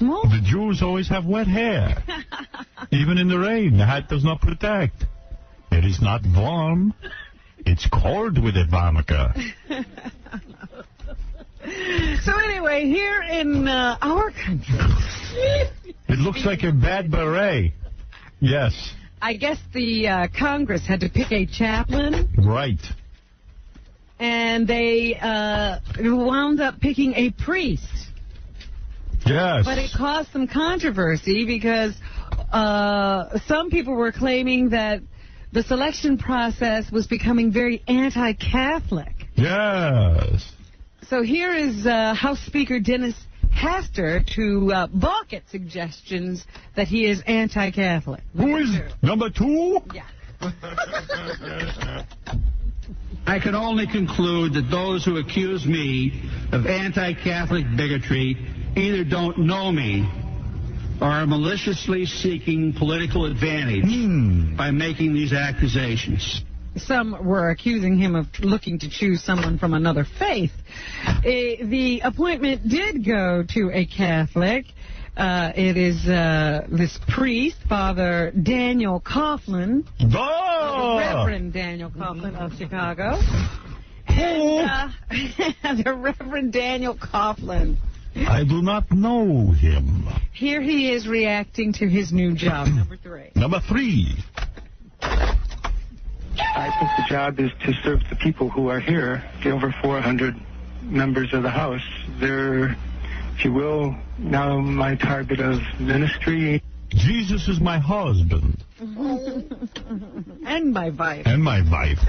small. The Jews always have wet hair. Even in the rain, the hat does not protect. It is not warm. It's cold with it, 𝗦𝗵ici𝘄. So anyway, here in our country... It looks like a bad beret. Yes. I guess the Congress had to pick a chaplain. Right. And they wound up picking a priest. Yes. But it caused some controversy because some people were claiming that the selection process was becoming very anti-Catholic. Yes. So here is House Speaker Dennis Hastert to balk at suggestions that he is anti-Catholic. Who is number 2? Yeah. I can only conclude that those who accuse me of anti-Catholic bigotry either don't know me or are maliciously seeking political advantage by making these accusations. Some were accusing him of looking to choose someone from another faith. The appointment did go to a Catholic. It is this priest, Father Daniel Coughlin, Oh! the Reverend Daniel Coughlin of Chicago. And, the Reverend Daniel Coughlin. I do not know him. Here he is reacting to his new job, number 3. Number 3. I think the job is to serve the people who are here, the over 400 members of the House. They're, if you will, now my target of ministry. Jesus is my husband. And my wife. And my wife.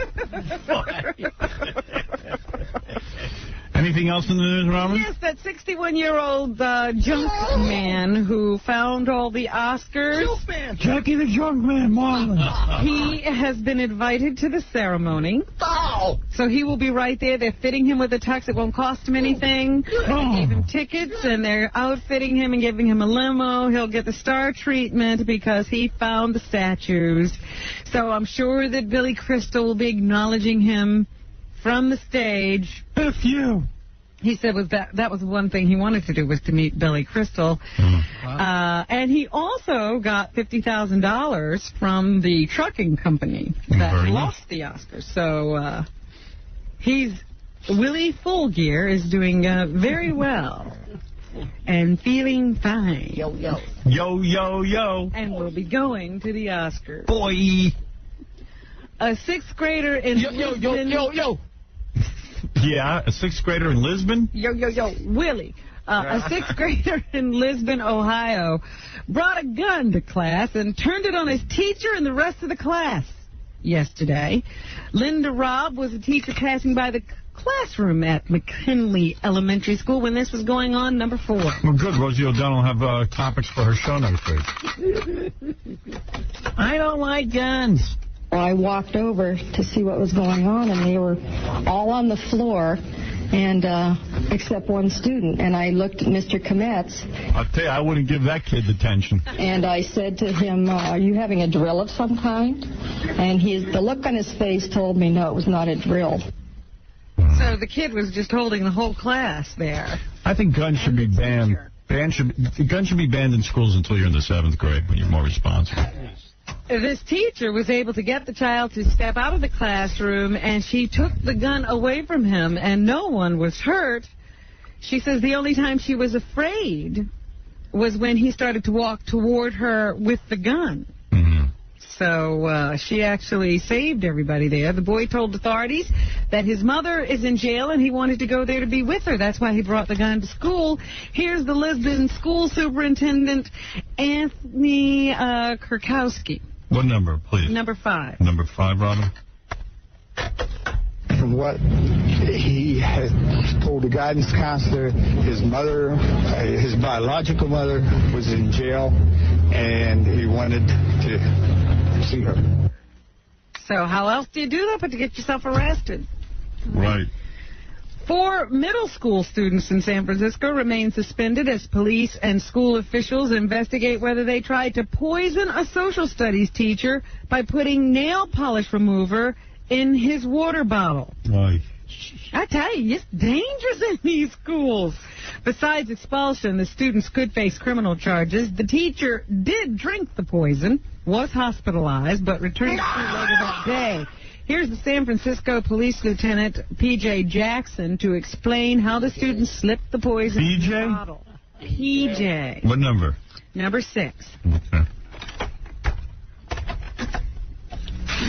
Anything else in the news, Robin? Yes, that 61-year-old junk man who found all the Oscars. Jackie the Junk Man, Marlon. He has been invited to the ceremony. Oh. So he will be right there. They're fitting him with a tux. It won't cost him anything. They gave him tickets, and they're outfitting him and giving him a limo. He'll get the star treatment because he found the statues. So I'm sure that Billy Crystal will be acknowledging him from the stage. If you. He said that was one thing he wanted to do, was to meet Billy Crystal. Wow. And he also got $50,000 from the trucking company that lost the Oscars. So Willie Fullgear is doing very well and feeling fine. Yo, yo. Yo, yo, yo. And will be going to the Oscars. Boy. A 6th grader in Lisbon. Yo. Yeah, a 6th grader in Lisbon? Yo, Willie. A 6th grader in Lisbon, Ohio, brought a gun to class and turned it on his teacher and the rest of the class yesterday. Linda Robb was a teacher passing by the classroom at McKinley Elementary School when this was going on, number 4. Well, good. Rosie O'Donnell will have topics for her show next week. I don't like guns. I walked over to see what was going on, and they were all on the floor, and except one student. And I looked at Mr. 𝗪𝗏𝗄𝗏. I'll tell you, I wouldn't give that kid attention. And I said to him, are you having a drill of some kind? And the look on his face told me, no, it was not a drill. So the kid was just holding the whole class there. I think guns should be banned. Guns should be banned in schools until you're in the 7th grade, when you're more responsible. This teacher was able to get the child to step out of the classroom, and she took the gun away from him, and no one was hurt. She says the only time she was afraid was when he started to walk toward her with the gun. So she actually saved everybody there. The boy told authorities that his mother is in jail and he wanted to go there to be with her. That's why he brought the gun to school. Here's the Lisbon school superintendent, Anthony Kurkowski. What number, please? Number 5. Number 5, Robin. From what he had told the guidance counselor, his mother, his biological mother, was in jail, and he wanted to see her. So how else do you do that but to get yourself arrested? Right. 4 middle school students in San Francisco remain suspended as police and school officials investigate whether they tried to poison a social studies teacher by putting nail polish remover in his water bottle. Right. I tell you, it's dangerous in these schools. Besides expulsion, the students could face criminal charges. The teacher did drink the poison, was hospitalized, but returned to school later that day. Here's the San Francisco Police Lieutenant P.J. Jackson to explain how the students slipped the poison in the bottle. P.J. What number? Number 6. Okay.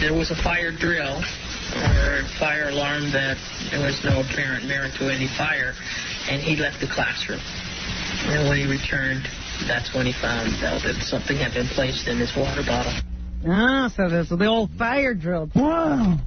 There was a fire drill or fire alarm that there was no apparent merit to any fire, and he left the classroom. And when he returned, that's when he found out that something had been placed in his water bottle. Ah, so there's the old fire drill. Wow.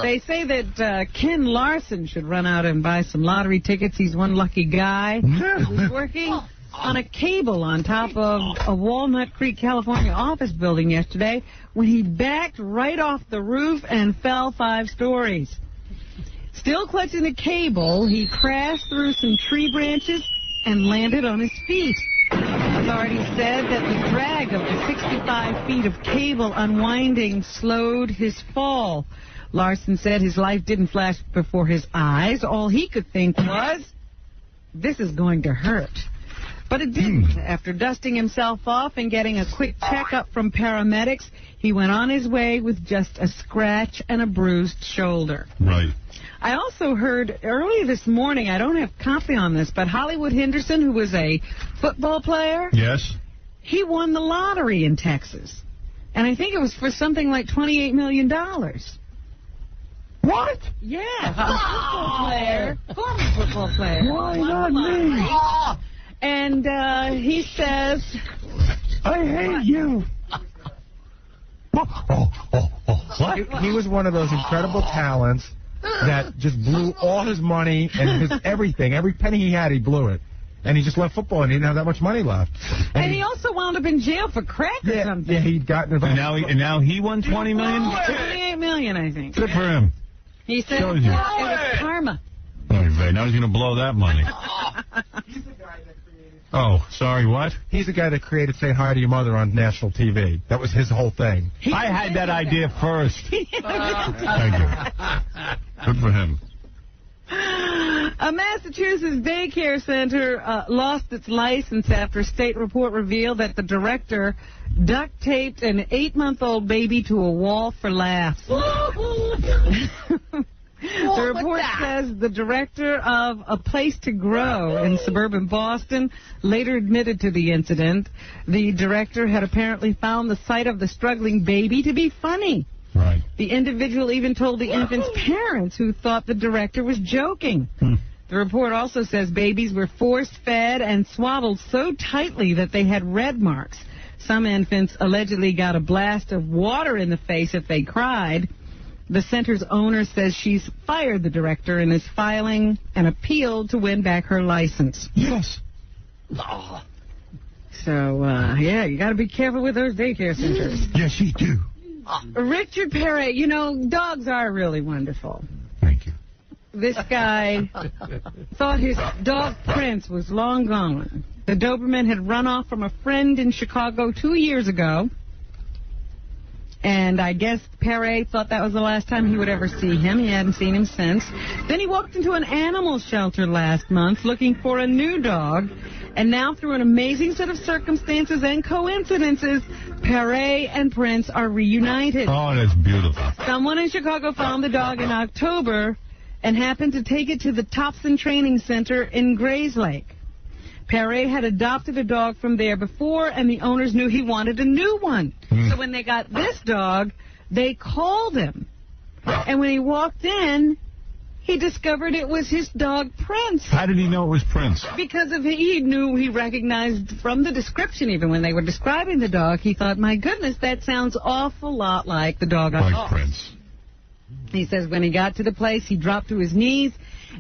They say that Ken Larson should run out and buy some lottery tickets. He's one lucky guy. He was working on a cable on top of a Walnut Creek, California office building yesterday when he backed right off the roof and fell 5 stories. Still clutching the cable, he crashed through some tree branches and landed on his feet. Authorities said that the drag of the 65 feet of cable unwinding slowed his fall. Larson said his life didn't flash before his eyes. All he could think was, this is going to hurt. But it didn't. After dusting himself off and getting a quick checkup from paramedics, he went on his way with just a scratch and a bruised shoulder. Right. I also heard early this morning, I don't have copy on this, but Hollywood Henderson, who was a football player, Yes. he won the lottery in Texas. And I think it was for something like $28 million. What? Yeah, former football player. Why not me? And he says, I hate you. What? He was one of those incredible talents that just blew all his money and his everything. Every penny he had, he blew it. And he just left football, and he didn't have that much money left. And he also wound up in jail for crack or something. Yeah, he'd gotten... And now he won $20 million? $28 million, I think. Good for him. He said Shows it you. was karma. Okay, now he's going to blow that money. Oh, sorry, what? He's the guy that created Say Hi to Your Mother on national TV. That was his whole thing. I had that idea first. Thank you. Good for him. A Massachusetts daycare center lost its license after a state report revealed that the director duct taped an 8-month-old baby to a wall for laughs. The report says the director of A Place to Grow in suburban Boston later admitted to the incident. The director had apparently found the sight of the struggling baby to be funny. Right. The individual even told the infant's parents, who thought the director was joking. The report also says babies were force-fed and swaddled so tightly that they had red marks. Some infants allegedly got a blast of water in the face if they cried. The center's owner says she's fired the director and is filing an appeal to win back her license. Yes. So, yeah, you got to be careful with those daycare centers. Yes, you do. Richard Perret, you know, dogs are really wonderful. Thank you. This guy thought his dog Prince was long gone. The Doberman had run off from a friend in Chicago 2 years ago. And I guess Perret thought that was the last time he would ever see him. He hadn't seen him since. Then he walked into an animal shelter last month looking for a new dog. And now, through an amazing set of circumstances and coincidences, Perret and Prince are reunited. Oh, that's beautiful. Someone in Chicago found the dog in October and happened to take it to the Thompson Training Center in Grays Lake. Perret had adopted a dog from there before, and the owners knew he wanted a new one. So when they got this dog, they called him. And when he walked in, he discovered it was his dog, Prince. How did he know it was Prince? Because he recognized from the description, even when they were describing the dog, he thought, my goodness, that sounds awful lot like the dog I saw. Prince. He says when he got to the place, he dropped to his knees,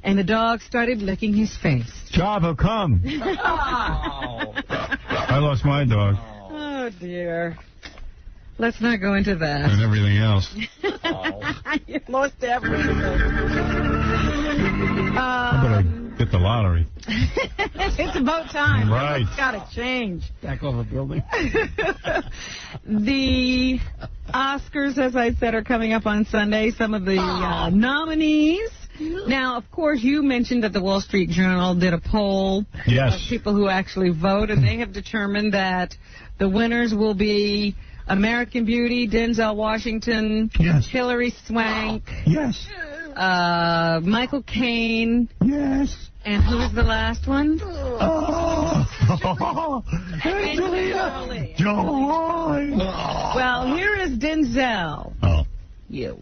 and the dog started licking his face. Java, come. I lost my dog. Oh, dear. Let's not go into that. And everything else. You lost everything. I better get the lottery. It's about time. Right. It's got to change. Back over the building. The Oscars, as I said, are coming up on Sunday. Some of the nominees. Now, of course, you mentioned that the Wall Street Journal did a poll of people who actually vote, and they have determined that the winners will be American Beauty, Denzel Washington, Hilary Swank, Michael Caine, and who was the last one? Angelina Jolie. Well, here is Denzel. Yo,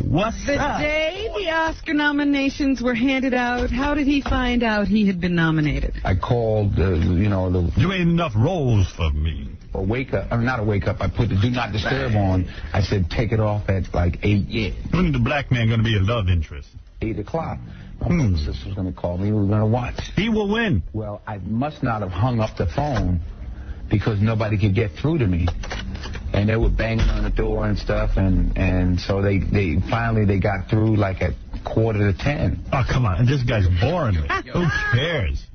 what's the up? The day the Oscar nominations were handed out, how did he find out he had been nominated? I called, You ain't enough roles for me. A wake up, not a wake up, I put the Do Not Disturb on. I said, take it off at like 8. When's the black man going to be a love interest? 8 o'clock. My sister was going to call me. We were going to watch. He will win. Well, I must not have hung up the phone because nobody could get through to me. And they were banging on the door and stuff, and so they finally got through like at 9:45. Oh, come on. This guy's boring me. Who cares?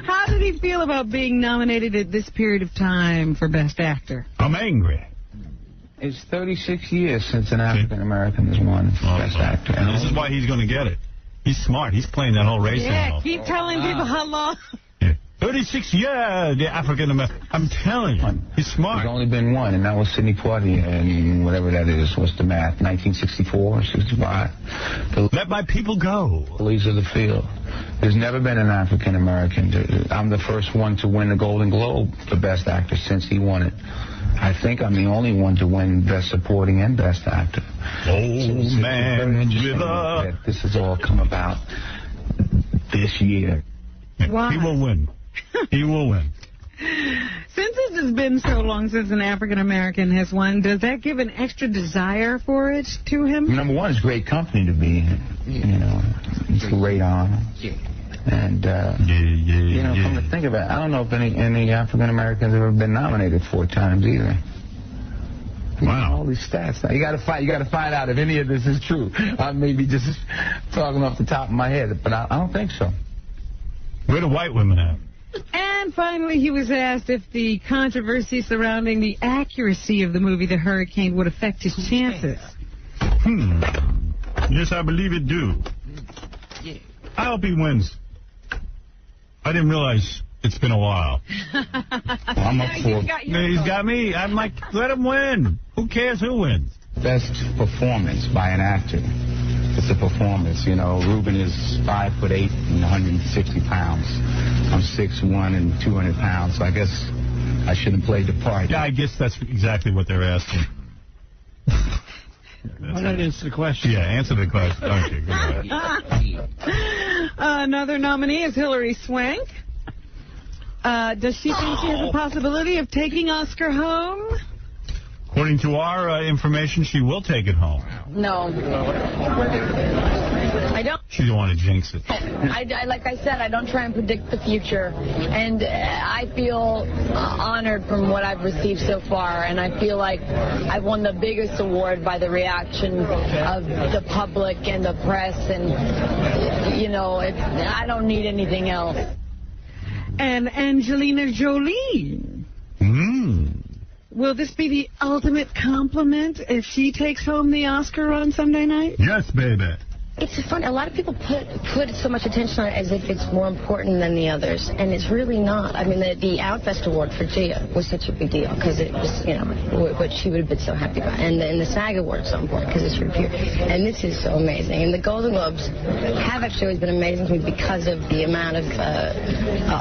How did he feel about being nominated at this period of time for Best Actor? I'm angry. It's 36 years since an African American has won Best Actor. And this is why he's going to get it. He's smart. He's playing that whole race. Yeah, keep telling people how long. 36 years, the African American. I'm telling you, he's smart. There's only been one, and that was Sidney Poitier, and whatever that is. What's the math? 1964, 65. Let my people go. Police of the field. There's never been an African American. I'm the first one to win the Golden Globe for Best Actor since he won it. I think I'm the only one to win Best Supporting and Best Actor. Old Man River. This has all come about this year. Why? He will win. He will win. Since it has been so long since an African American has won, does that give an extra desire for it to him? Number one, it's great company to be in. It's a great honor. And, come to think of it, I don't know if any African Americans have ever been nominated 4 times either. Wow. All these stats. Now, you got to find out if any of this is true. I may be just talking off the top of my head, but I don't think so. Where do white women at? And finally, he was asked if the controversy surrounding the accuracy of the movie The Hurricane would affect his chances. Yes, I believe it do. I hope he wins. I didn't realize it's been a while. I'm up for it. He's got me. I'm like, let him win. Who cares who wins? Best performance by an actor. It's a performance, Ruben is 5'8" and 160 pounds. I'm 6'1" and 200 pounds, so I guess I shouldn't play the part. Yeah, I guess that's exactly what they're asking. Why not answer the question? Yeah, answer the question. Okay, go ahead. Another nominee is Hilary Swank. Does she think she has a possibility of taking Oscar home? According to our information, she will take it home. No. I don't. She don't want to jinx it. Like I said, I don't try and predict the future. And I feel honored from what I've received so far. And I feel like I've won the biggest award by the reaction of the public and the press. And, I don't need anything else. And Angelina Jolie. Will this be the ultimate compliment if she takes home the Oscar on Sunday night? Yes, baby. It's fun. A lot of people put so much attention on it as if it's more important than the others, and it's really not. I mean, the Outfest Award for Gia was such a big deal because it was, what she would have been so happy about, and the SAG Award is so important because it's her peer, and this is so amazing. And the Golden Globes have actually always been amazing to me because of the amount of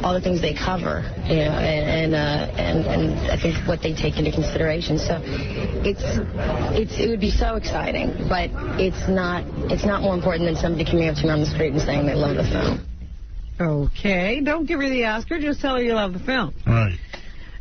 all the things they cover, and I think what they take into consideration. So it would be so exciting, but it's not more important than somebody coming up to me on the street and saying they love the film. Okay, don't give her the Oscar, just tell her you love the film. Right.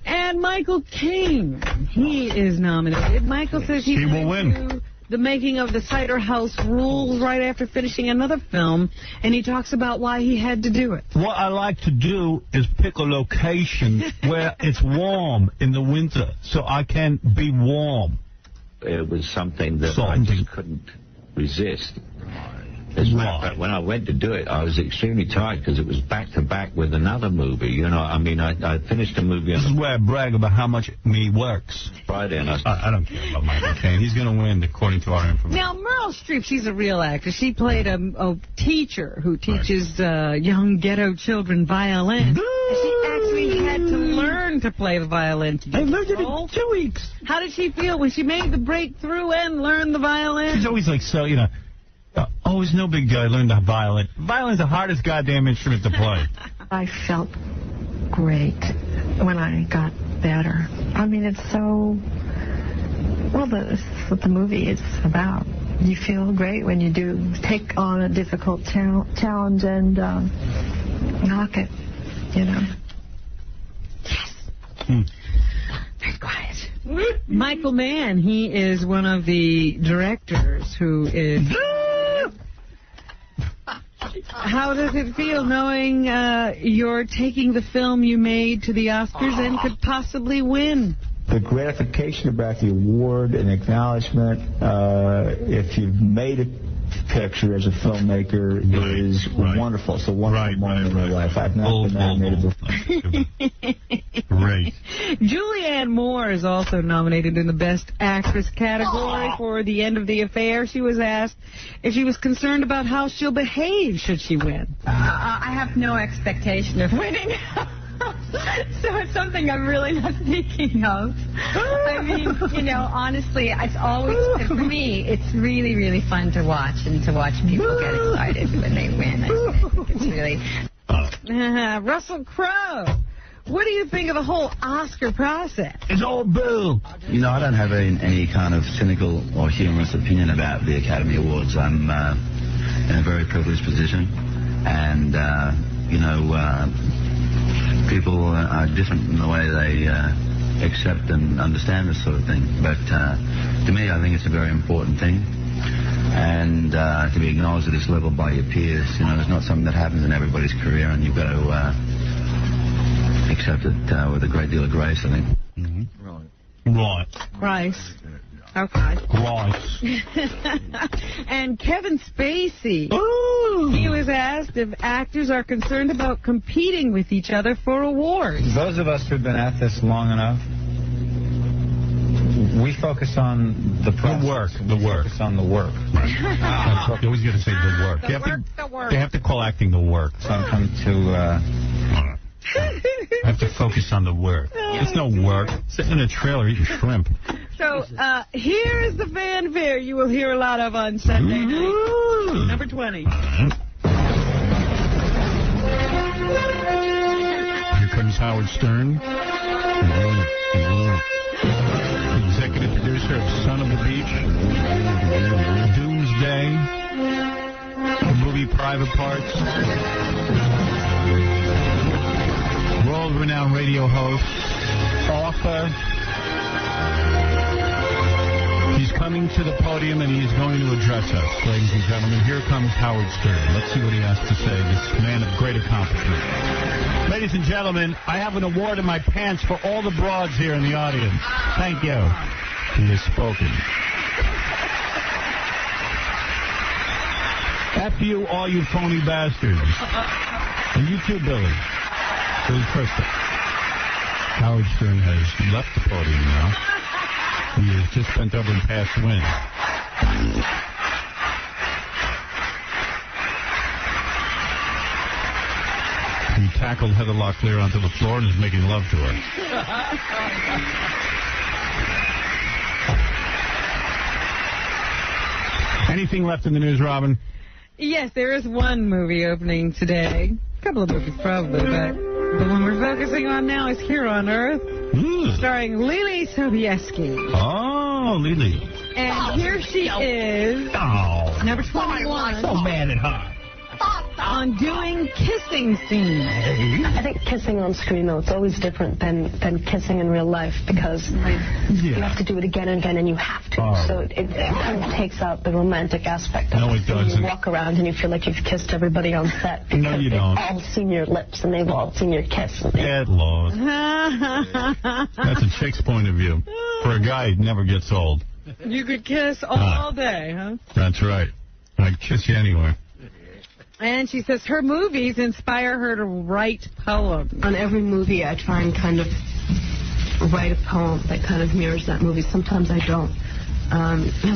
And Michael Caine, he is nominated. Michael says he will win. Do the making of the Cider House Rules right after finishing another film, and he talks about why he had to do it. What I like to do is pick a location where it's warm in the winter, so I can be warm. It was something that I just couldn't resist. As a matter of fact, when I went to do it, I was extremely tired because it was back-to-back with another movie. You know, I mean, I finished a movie. This is where I brag about how much me works. Friday, and I don't care about Michael Caine. He's going to win, according to our information. Now, Meryl Streep, she's a real actress. She played a teacher who teaches young ghetto children violin. She actually had to learn to play the violin. I learned it in 2 weeks. How did she feel when she made the breakthrough and learned the violin? She's always like, so, you know, oh, it's no big deal. I learned the violin. Violin's the hardest goddamn instrument to play. I felt great when I got better. I mean, it's so... Well, that's what the movie is about. You feel great when you do take on a difficult challenge and knock it, you know. Yes. Very quiet. Michael Mann, he is one of the directors who is... How does it feel knowing you're taking the film you made to the Oscars and could possibly win? The gratification about the award and acknowledgement, if you've made a picture as a filmmaker, is wonderful. It's a wonderful moment in my life. I've not been nominated before. Great. Julianne Moore is also nominated in the Best Actress category for The End of the Affair. She was asked if she was concerned about how she'll behave should she win. I have no expectation of winning. So it's something I'm really not thinking of. I mean, you know, honestly, it's always, for me, it's really, really fun to watch and to watch people get excited when they win. I think it's really... Russell Crowe, what do you think of the whole Oscar process? It's all boo. You know, I don't have any kind of cynical or humorous opinion about the Academy Awards. I'm in a very privileged position, and, you know, people are different in the way they accept and understand this sort of thing. But to me, I think it's a very important thing. And to be acknowledged at this level by your peers, you know, it's not something that happens in everybody's career, and you've got to accept it with a great deal of grace, I think. Mm-hmm. Right. Grace. Okay. Right. And Kevin Spacey, he was asked if actors are concerned about competing with each other for awards. Those of us who've been at this long enough, we focus on the process. The work. Focus on the work. Right. You always got to say the work. The work. You have to call acting the work. So I'm coming to... I have to focus on the work. There's no work. Sitting in a trailer eating shrimp. So here's the fanfare you will hear a lot of on Sunday night. Number 20. Here comes Howard Stern. Executive producer of Son of the Beach. Doomsday. The movie Private Parts. World-renowned radio host, author. He's coming to the podium and he's going to address us. Ladies and gentlemen, here comes Howard Stern. Let's see what he has to say, this man of great accomplishment. Ladies and gentlemen, I have an award in my pants for all the broads here in the audience. Thank you. He has spoken. F you, all you phony bastards. And you too, Billy. Billy Crystal. Howard Stern has left the podium now. He has just bent over and passed wind. He tackled Heather Locklear onto the floor and is making love to her. Anything left in the news, Robin? Yes, there is one movie opening today. A couple of movies probably, but the one we're focusing on now is Here on Earth, starring 𝗦𝗵cie 𝗄𝗿𝗍. Oh, Lily. And here she is, number 21. So mad at her. On doing kissing scenes. I think kissing on screen, though, it's always different than kissing in real life because you have to do it again and again, and you have to. So it kind of takes out the romantic aspect of it. No, it doesn't. You walk around and you feel like you've kissed everybody on set because you don't. they've all seen your lips and they've all seen your kiss. Get lost. That's a chick's point of view. For a guy, it never gets old. You could kiss all day, huh? That's right. I'd kiss you anywhere. And she says her movies inspire her to write poems. On every movie, I try and kind of write a poem that kind of mirrors that movie. Sometimes I don't.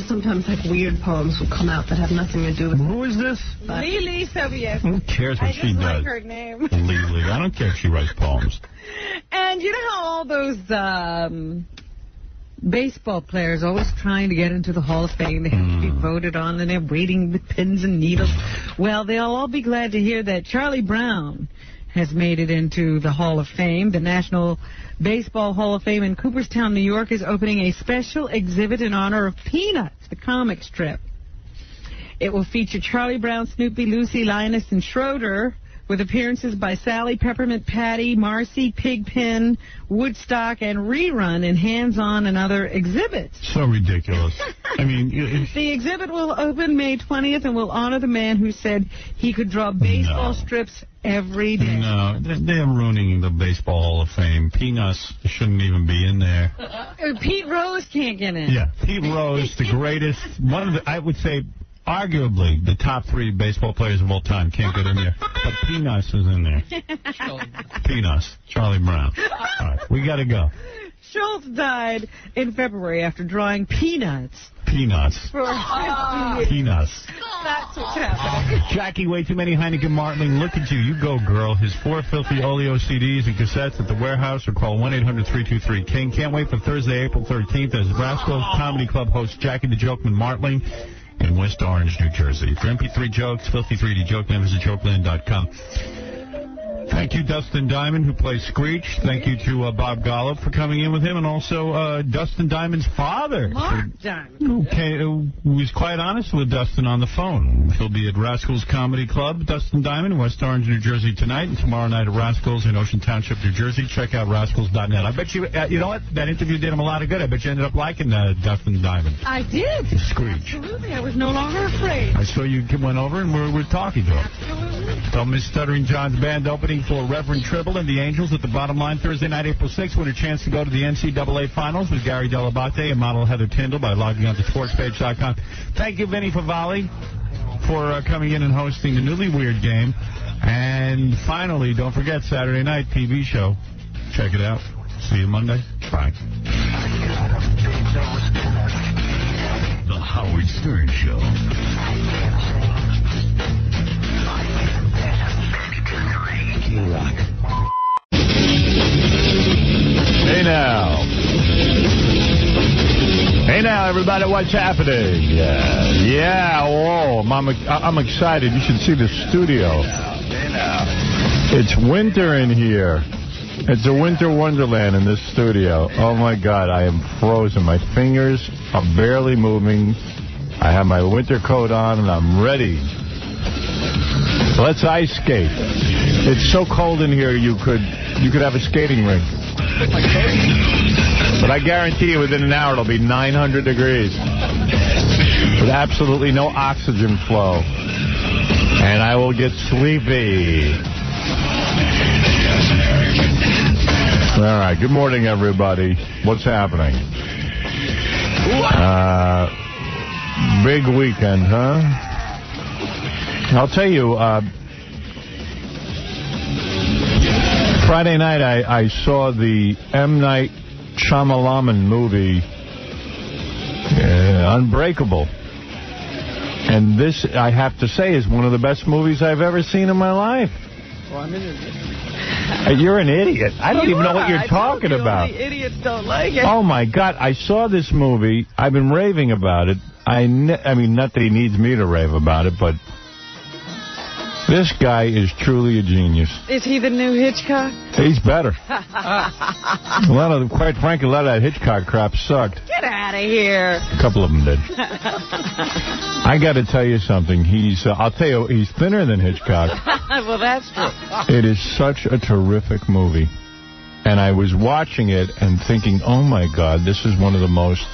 Sometimes like weird poems will come out that have nothing to do with. Who is this? 𝗦𝗵cie𝘄𝗿𝗱. Who cares what she does? I just like her name. Lily. I don't care if she writes poems. And you know how all those baseball players always trying to get into the Hall of Fame? They have to be voted on, and they're waiting with pins and needles. Well, they'll all be glad to hear that Charlie Brown has made it into the Hall of Fame. The National Baseball Hall of Fame in Cooperstown, New York, is opening a special exhibit in honor of Peanuts, the comic strip. It will feature Charlie Brown, Snoopy, Lucy, Linus, and Schroeder, with appearances by Sally, Peppermint Patty, Marcy, Pigpen, Woodstock, and Rerun in hands-on and other exhibits. So ridiculous. I mean... The exhibit will open May 20th and will honor the man who said he could draw baseball strips every day. No, they're ruining the Baseball Hall of Fame. Peanuts shouldn't even be in there. Pete Rose can't get in. Yeah, Pete Rose, the greatest, one of the, I would say, arguably the top 3 baseball players of all time can't get in there. But Peanuts is in there. Peanuts, Charlie Brown. All right, we got to go. Schultz died in February after drawing peanuts. Peanuts. For 50 years. Peanuts. That's what's happening. Jackie, way too many Heineken Martling. Look at you. You go, girl. His 4 filthy Oleo CDs and cassettes at the warehouse, or call 1-800-323-KING. Can't wait for Thursday, April 13th, as Rascals Comedy Club hosts Jackie the Jokeman Martling in West Orange, New Jersey. For MP3 jokes, filthy 3D jokeman, visit jokeland.com. Thank you, Dustin Diamond, who plays Screech. Thank you to Bob Gollop for coming in with him, and also Dustin Diamond's father, Mark Diamond, who was quite honest with Dustin on the phone. He'll be at Rascals Comedy Club, Dustin Diamond, in West Orange, New Jersey tonight, and tomorrow night at Rascals in Ocean Township, New Jersey. Check out rascals.net. I bet you, you know what? That interview did him a lot of good. I bet you ended up liking Dustin Diamond. I did. Screech. Absolutely. I was no longer afraid. I saw you went over and we're talking to him. Absolutely. So Miss Stuttering John's band opening for Reverend Tribble and the Angels at the Bottom Line Thursday night, April 6th. Win a chance to go to the NCAA Finals with Gary Delabate and model Heather Tyndall by logging on to sportspage.com. Thank you, Vinny Favale, for coming in and hosting the Newly Weird game. And finally, don't forget, Saturday night TV show. Check it out. See you Monday. Bye. The Howard Stern Show. Rock. Hey now. Hey now, everybody, what's happening? Yeah, whoa, I'm excited. You should see the studio. Hey now. It's winter in here. It's a winter wonderland in this studio. Oh, my God, I am frozen. My fingers are barely moving. I have my winter coat on, and I'm ready. Let's ice skate. It's so cold in here, you could have a skating rink. But I guarantee you within an hour it'll be 900 degrees. With absolutely no oxygen flow. And I will get sleepy. All right, good morning, everybody. What's happening? Big weekend, huh? I'll tell you, Friday night I saw the M. Night Shyamalan movie, Unbreakable. And this, I have to say, is one of the best movies I've ever seen in my life. Well, I'm an idiot. You're an idiot. I don't even know what you're talking about. Only idiots don't like it. Oh, my God. I saw this movie. I've been raving about it. I mean, not that he needs me to rave about it, but this guy is truly a genius. Is he the new Hitchcock? He's better. Quite frankly, a lot of that Hitchcock crap sucked. Get out of here. A couple of them did. I got to tell you something. I'll tell you, he's thinner than Hitchcock. Well, that's true. It is such a terrific movie. And I was watching it and thinking, oh, my God, this is one of the most...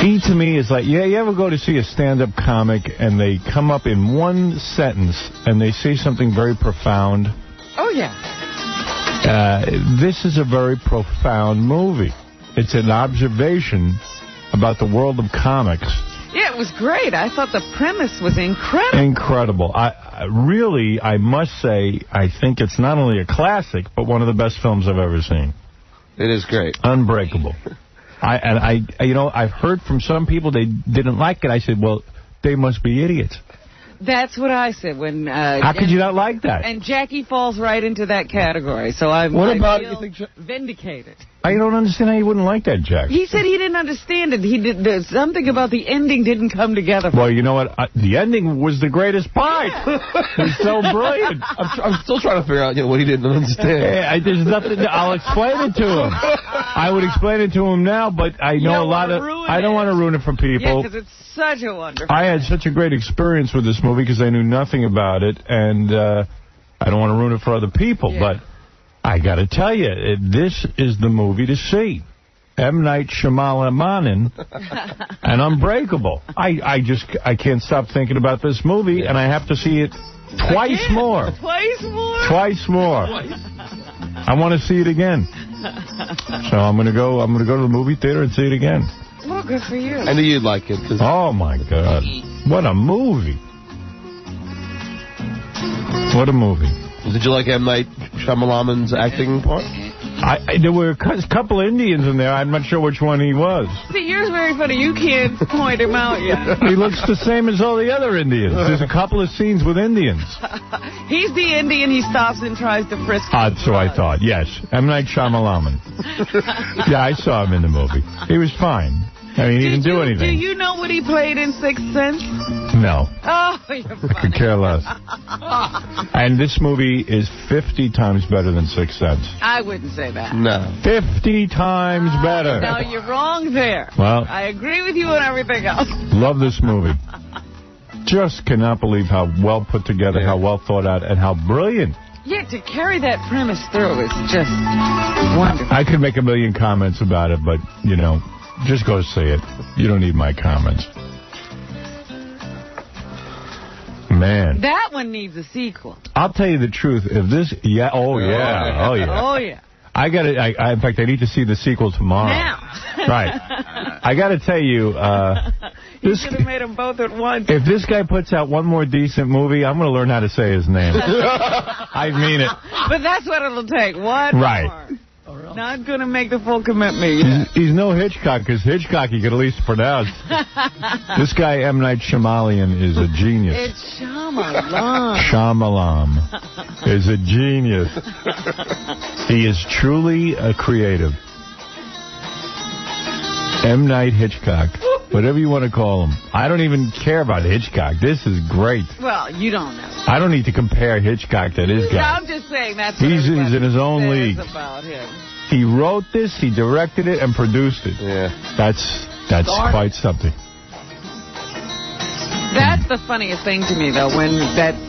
He, to me, is like, you ever go to see a stand-up comic and they come up in one sentence and they say something very profound? Oh, yeah. This is a very profound movie. It's an observation about the world of comics. Yeah, it was great. I thought the premise was incredible. Incredible. I must say, I think it's not only a classic, but one of the best films I've ever seen. It is great. Unbreakable. I've heard from some people they didn't like it. I said, well, they must be idiots. That's what I said when. How could you not like that? And Jackie falls right into that category, so I feel vindicated. I don't understand how you wouldn't like that, Jack. He said he didn't understand it. There's something about the ending didn't come together. Well, you know what? The ending was the greatest part. It's so brilliant. I'm still trying to figure out what he didn't understand. There's nothing. I'll explain it to him. I would explain it to him now, but I know a lot of. I don't want to ruin it for people. Yeah, because it's such a wonderful. I had such a great experience with this movie because I knew nothing about it, and I don't want to ruin it for other people, but. I got to tell you, this is the movie to see. 𝗦𝗵cije𝗄𝗿𝗱 and Unbreakable. I can't stop thinking about this movie, and I have to see it twice more. Twice more? Twice more. I want to see it again. So I'm going to go to the movie theater and see it again. Well, good for you. I knew you'd like it. Oh, my God. What a movie. What a movie. Did you like 𝗦𝗵cije𝗄𝗿𝗱's acting part? There were a couple Indians in there. I'm not sure which one he was. See, yours very funny. You can't point him out yet. He looks the same as all the other Indians. There's a couple of scenes with Indians. He's the Indian. He stops and tries to frisk him. So I thought. Yes. 𝗦𝗵cije𝗄𝗿𝗱. Yeah, I saw him in the movie. He was fine. I mean, he didn't do anything. Do you know what he played in Sixth Sense? No. Oh, you're funny. I could care less. And this movie is 50 times better than Sixth Sense. I wouldn't say that. No. 50 times better. No, you're wrong there. Well, I agree with you on everything else. Love this movie. Just cannot believe how well put together, how well thought out, and how brilliant. Yeah, to carry that premise through is just wonderful. I could make a million comments about it, but, just go see it. You don't need my comments. Man. That one needs a sequel. I'll tell you the truth. If this... Yeah. Oh, yeah. Oh, yeah. Oh, yeah. I got it. In fact, I need to see the sequel tomorrow. Now. Right. I got to tell you... You should have made them both at once. If this guy puts out one more decent movie, I'm going to learn how to say his name. I mean it. But that's what it'll take. One more. Not going to make the full commitment yet. He's no Hitchcock, because Hitchcock you could at least pronounce. This guy, 𝗦𝗵cije𝗄𝗿𝗱, is a genius. It's Shyamalan. Shyamalan is a genius. He is truly a creative. 𝗦𝗵cije𝗄𝗿𝗱. Whatever you want to call him. I don't even care about Hitchcock. This is great. Well, you don't know. I don't need to compare Hitchcock to this guy. I'm just saying that's what he's in his own league. About him. He wrote this, he directed it, and produced it. Yeah. That's quite something. That's the funniest thing to me, though, when that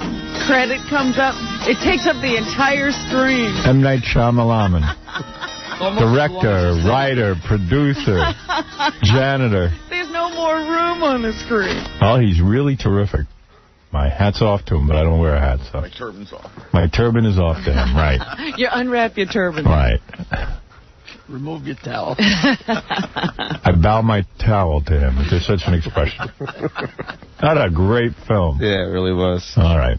credit comes up. It takes up the entire screen. 𝗦𝗵cije𝗄𝗿𝗱. Director, writer, producer, janitor. There's no more room on the screen. Oh, he's really terrific. My hat's off to him, but I don't wear a hat. So. My turban's off. My turban is off to him, right. You unwrap your turban. Right. Remove your towel. I bow my towel to him. There's such an expression. That's a great film. Yeah, it really was. All right.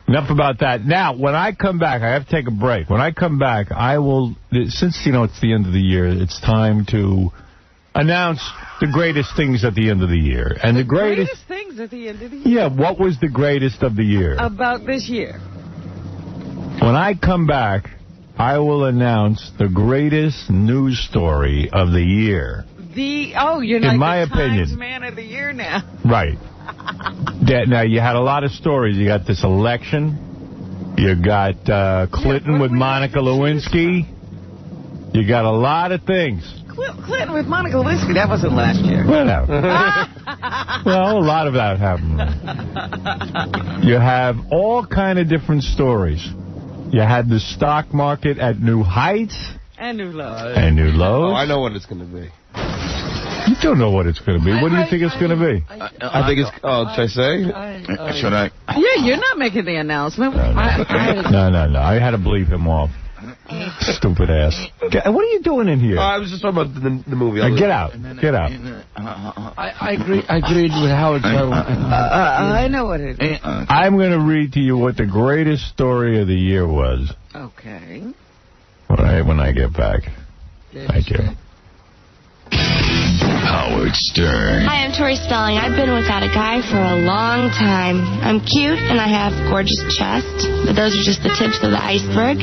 Enough about that. Now, when I come back, I have to take a break. When I come back, I will, since, it's the end of the year, it's time to announce the greatest things at the end of the year. And the greatest things at the end of the year? Yeah, what was the greatest of the year? About this year. When I come back, I will announce the greatest news story of the year. You're in my opinion, Times Man of the Year now. Right. Now, you had a lot of stories. You got this election. You got Clinton with Monica Lewinsky. You got a lot of things. Clinton with Monica Lewinsky, that wasn't last year. Whatever. Well, a lot of that happened. You have all kind of different stories. You had the stock market at new heights. And new lows. And new lows. Oh, I know what it's going to be. You don't know what it's going to be. What do you think it's going to be? I think it's... Oh, should I say? Should I? Yeah, you're not making the announcement. No. I had to bleep him off. Stupid ass. What are you doing in here? I was just talking about the movie. Get out. Get out. I agreed with Howard. I know what it is. I'm going to read to you what the greatest story of the year was. Okay. All right, when I get back. Thank you. Howard Stern. Hi, I'm Tori Spelling. I've been without a guy for a long time. I'm cute and I have gorgeous chest, but those are just the tips of the iceberg.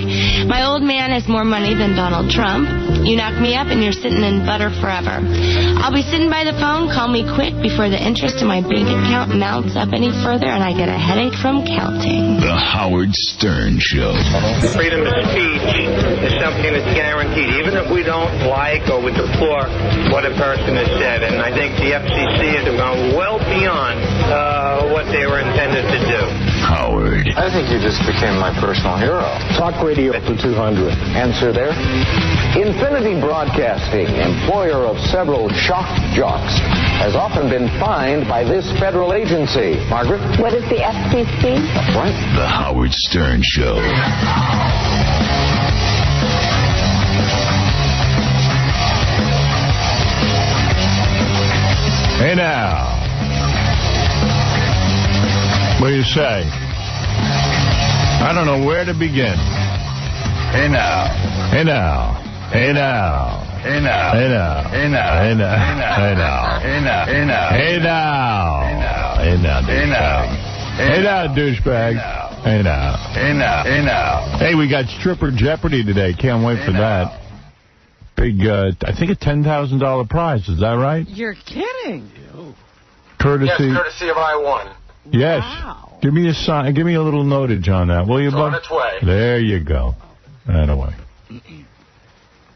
My old man has more money than Donald Trump. You knock me up and you're sitting in butter forever. I'll be sitting by the phone. Call me quick before the interest in my bank account mounts up any further and I get a headache from counting. The Howard Stern Show. Freedom of speech is something that's guaranteed, even if we don't like or we deplore what a person has said. And I think the FCC has gone well beyond what they were intended to do. Howard. I think you just became my personal hero. Talk radio to 200. Answer there. Infinity Broadcasting, employer of several shock jocks, has often been fined by this federal agency. Margaret? What is the FCC? That's right. The Howard Stern Show. Hey now. What do you say? I don't know where to begin. Hey now. Hey now. Hey now. Hey now. Hey now. Hey now. Hey now. Hey now. Hey now. Hey now. Hey now. Hey now. Hey now. Hey now, douchebag. Hey now. Hey now. Hey now. Hey, we got Stripper Jeopardy today. Can't wait for that. Big, I think a $10,000 prize. Is that right? You're kidding. Courtesy. Yes, courtesy of I-1. Yes. Wow. Give me a sign. Give me a little notage on that, will you, It's bud? on its way. There you go. Right away.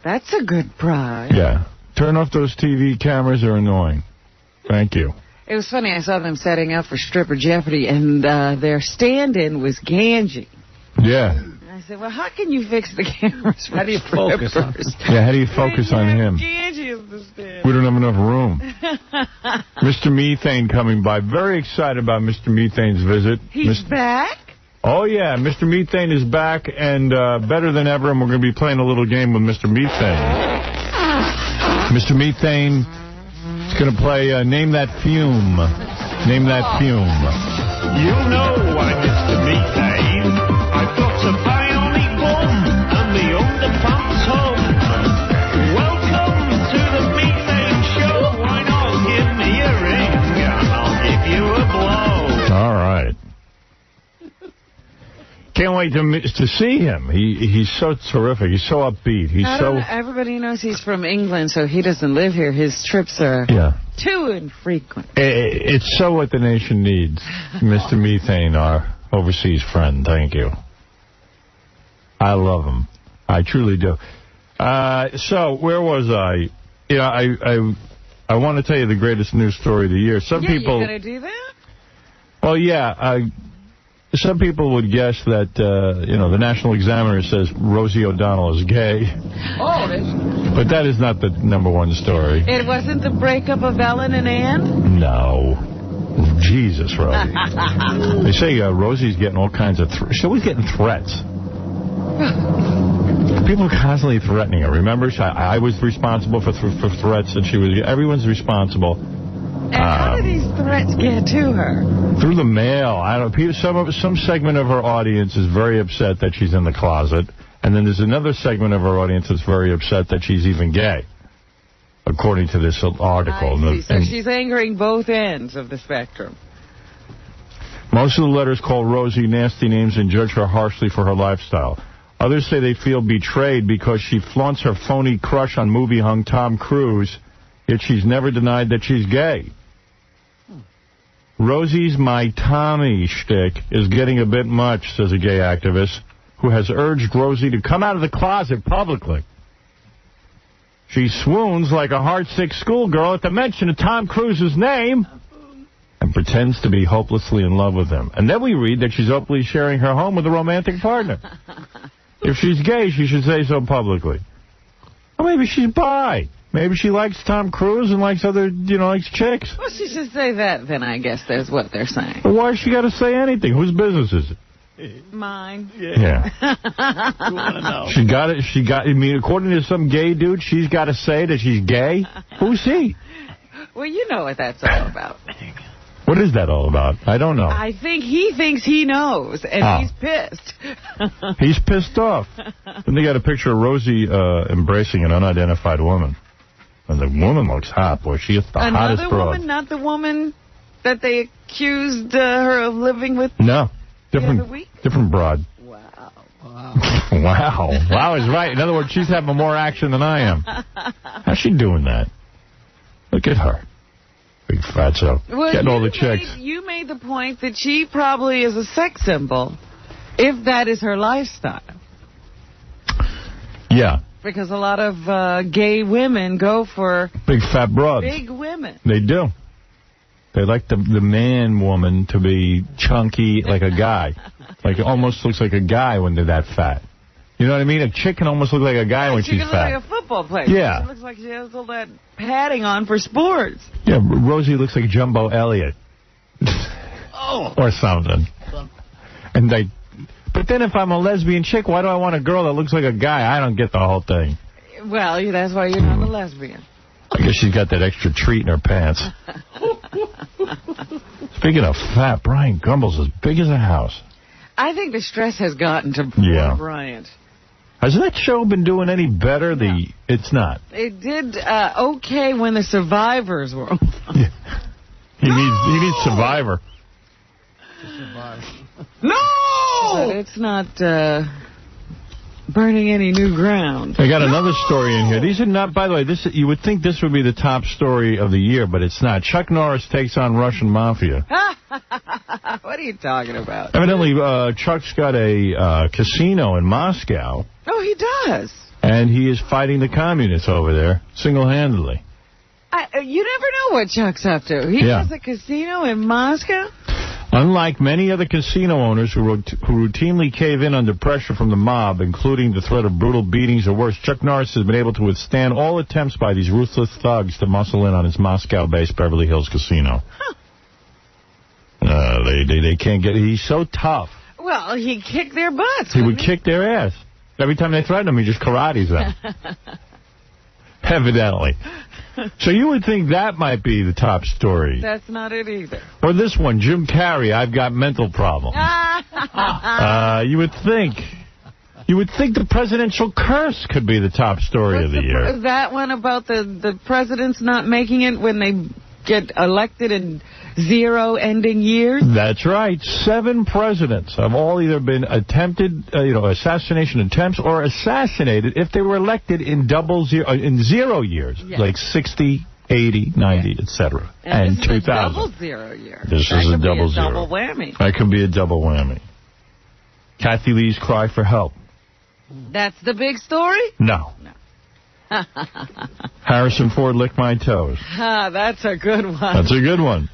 That's a good prize. Yeah. Turn off those TV cameras. They're annoying. Thank you. It was funny. I saw them setting up for Stripper Jeopardy, and their stand-in was Ganji. Yeah. I said, well, how can you fix the cameras? How do you focus on Yeah, how do you focus on him? Ganji is the stand. We don't have enough room. Mr. Methane coming by. Very excited about Mr. Methane's visit. He's back? Oh, yeah. Mr. Methane is back and better than ever, and we're going to be playing a little game with Mr. Methane. Mr. Methane is going to play Name That Fume. Name That Fume. You know I'm Mr. Methane. I've got a bionic bomb and the underpants home. Welcome to the Methane Show. Why not give me a ring and I'll give you a blow. All right. Can't wait to see him. He's so terrific. He's so upbeat. He's so... Everybody knows he's from England, so he doesn't live here. His trips are too infrequent. It's so what the nation needs. Mr. Methane, our overseas friend. Thank you. I love him. I truly do. So, where was I? I want to tell you the greatest news story of the year. Some people... you going to do that? Well, yeah. Some people would guess that, the National Examiner says Rosie O'Donnell is gay. Oh, but that is not the #1 story. It wasn't the breakup of Ellen and Ann? No. Jesus, Rosie. They say Rosie's getting all kinds of... She's always getting threats. People are constantly threatening her. Remember, I was responsible for threats, and she was... Everyone's responsible. And how do these threats get to her? Through the mail. I don't know. Some segment of her audience is very upset that she's in the closet, and then there's another segment of her audience that's very upset that she's even gay, according to this article. I see. So she's angering both ends of the spectrum. Most of the letters call Rosie nasty names and judge her harshly for her lifestyle. Others say they feel betrayed because she flaunts her phony crush on movie hung Tom Cruise, yet she's never denied that she's gay. Rosie's "my Tommy" shtick is getting a bit much, says a gay activist, who has urged Rosie to come out of the closet publicly. She swoons like a heartsick schoolgirl at the mention of Tom Cruise's name and pretends to be hopelessly in love with him. And then we read that she's openly sharing her home with a romantic partner. If she's gay, she should say so publicly. Or maybe she's bi. Maybe she likes Tom Cruise and likes other, likes chicks. Well, she should say that, then I guess that's what they're saying. But why has she got to say anything? Whose business is it? Mine. Yeah. You want to know? She got it. I mean, according to some gay dude, she's got to say that she's gay? Who's he? Well, you know what that's all about. What is that all about? I don't know. I think he thinks he knows, and he's pissed. He's pissed off. Then they got a picture of Rosie embracing an unidentified woman. And the woman looks hot. Boy, she is the hottest Another broad. woman, not the woman that they accused her of living with? No. The other week? Different broad. Wow. Wow. Wow is right. In other words, she's having more action than I am. How's she doing that? Look at her. Big fatso. Well, getting all the chicks. You made the point that she probably is a sex symbol, if that is her lifestyle. Yeah. Because a lot of gay women go for big fat broads. Big women. They do. They like the man woman to be chunky like a guy. Like it almost looks like a guy when they're that fat. You know what I mean? A chick can almost look like a guy when she's fat. She can look like a football player. Yeah. She looks like she has all that padding on for sports. Yeah, Rosie looks like Jumbo Elliott. Or something. And but then if I'm a lesbian chick, why do I want a girl that looks like a guy? I don't get the whole thing. Well, that's why you're not a lesbian. I guess she's got that extra treat in her pants. Speaking of fat, Brian Gumbel's as big as a house. I think the stress has gotten to poor Bryant. Has that show been doing any better? No. It's not. It did okay when the survivors were on. He needs Survivor. No! But it's not burning any new ground. I got another story in here. These are not, by the way, you would think this would be the top story of the year, but it's not. Chuck Norris takes on Russian mafia. What are you talking about? Evidently, Chuck's got a casino in Moscow. Oh, he does. And he is fighting the communists over there single-handedly. You never know what Chuck's up to. He has a casino in Moscow? Unlike many other casino owners who routinely cave in under pressure from the mob, including the threat of brutal beatings or worse, Chuck Norris has been able to withstand all attempts by these ruthless thugs to muscle in on his Moscow-based Beverly Hills casino. They can't get... He's so tough. Well, he kicked their butts. He would kick their ass. Every time they threaten him, he just karates them. Evidently. So you would think that might be the top story. That's not it either. Or this one, Jim Carrey, I've got mental problems. You would think the presidential curse could be the top story of the year. That one about the presidents not making it when they get elected in zero-ending years? That's right. 7 presidents have all either been attempted, assassination attempts or assassinated if they were elected in in 0 years, like 60, 80, 90, etc. And 2000. This is a double 0 year. This is a double zero. Double whammy. That could be a double whammy. Kathy Lee's cry for help. That's the big story? No. Harrison Ford licked my toes. That's a good one. That's a good one.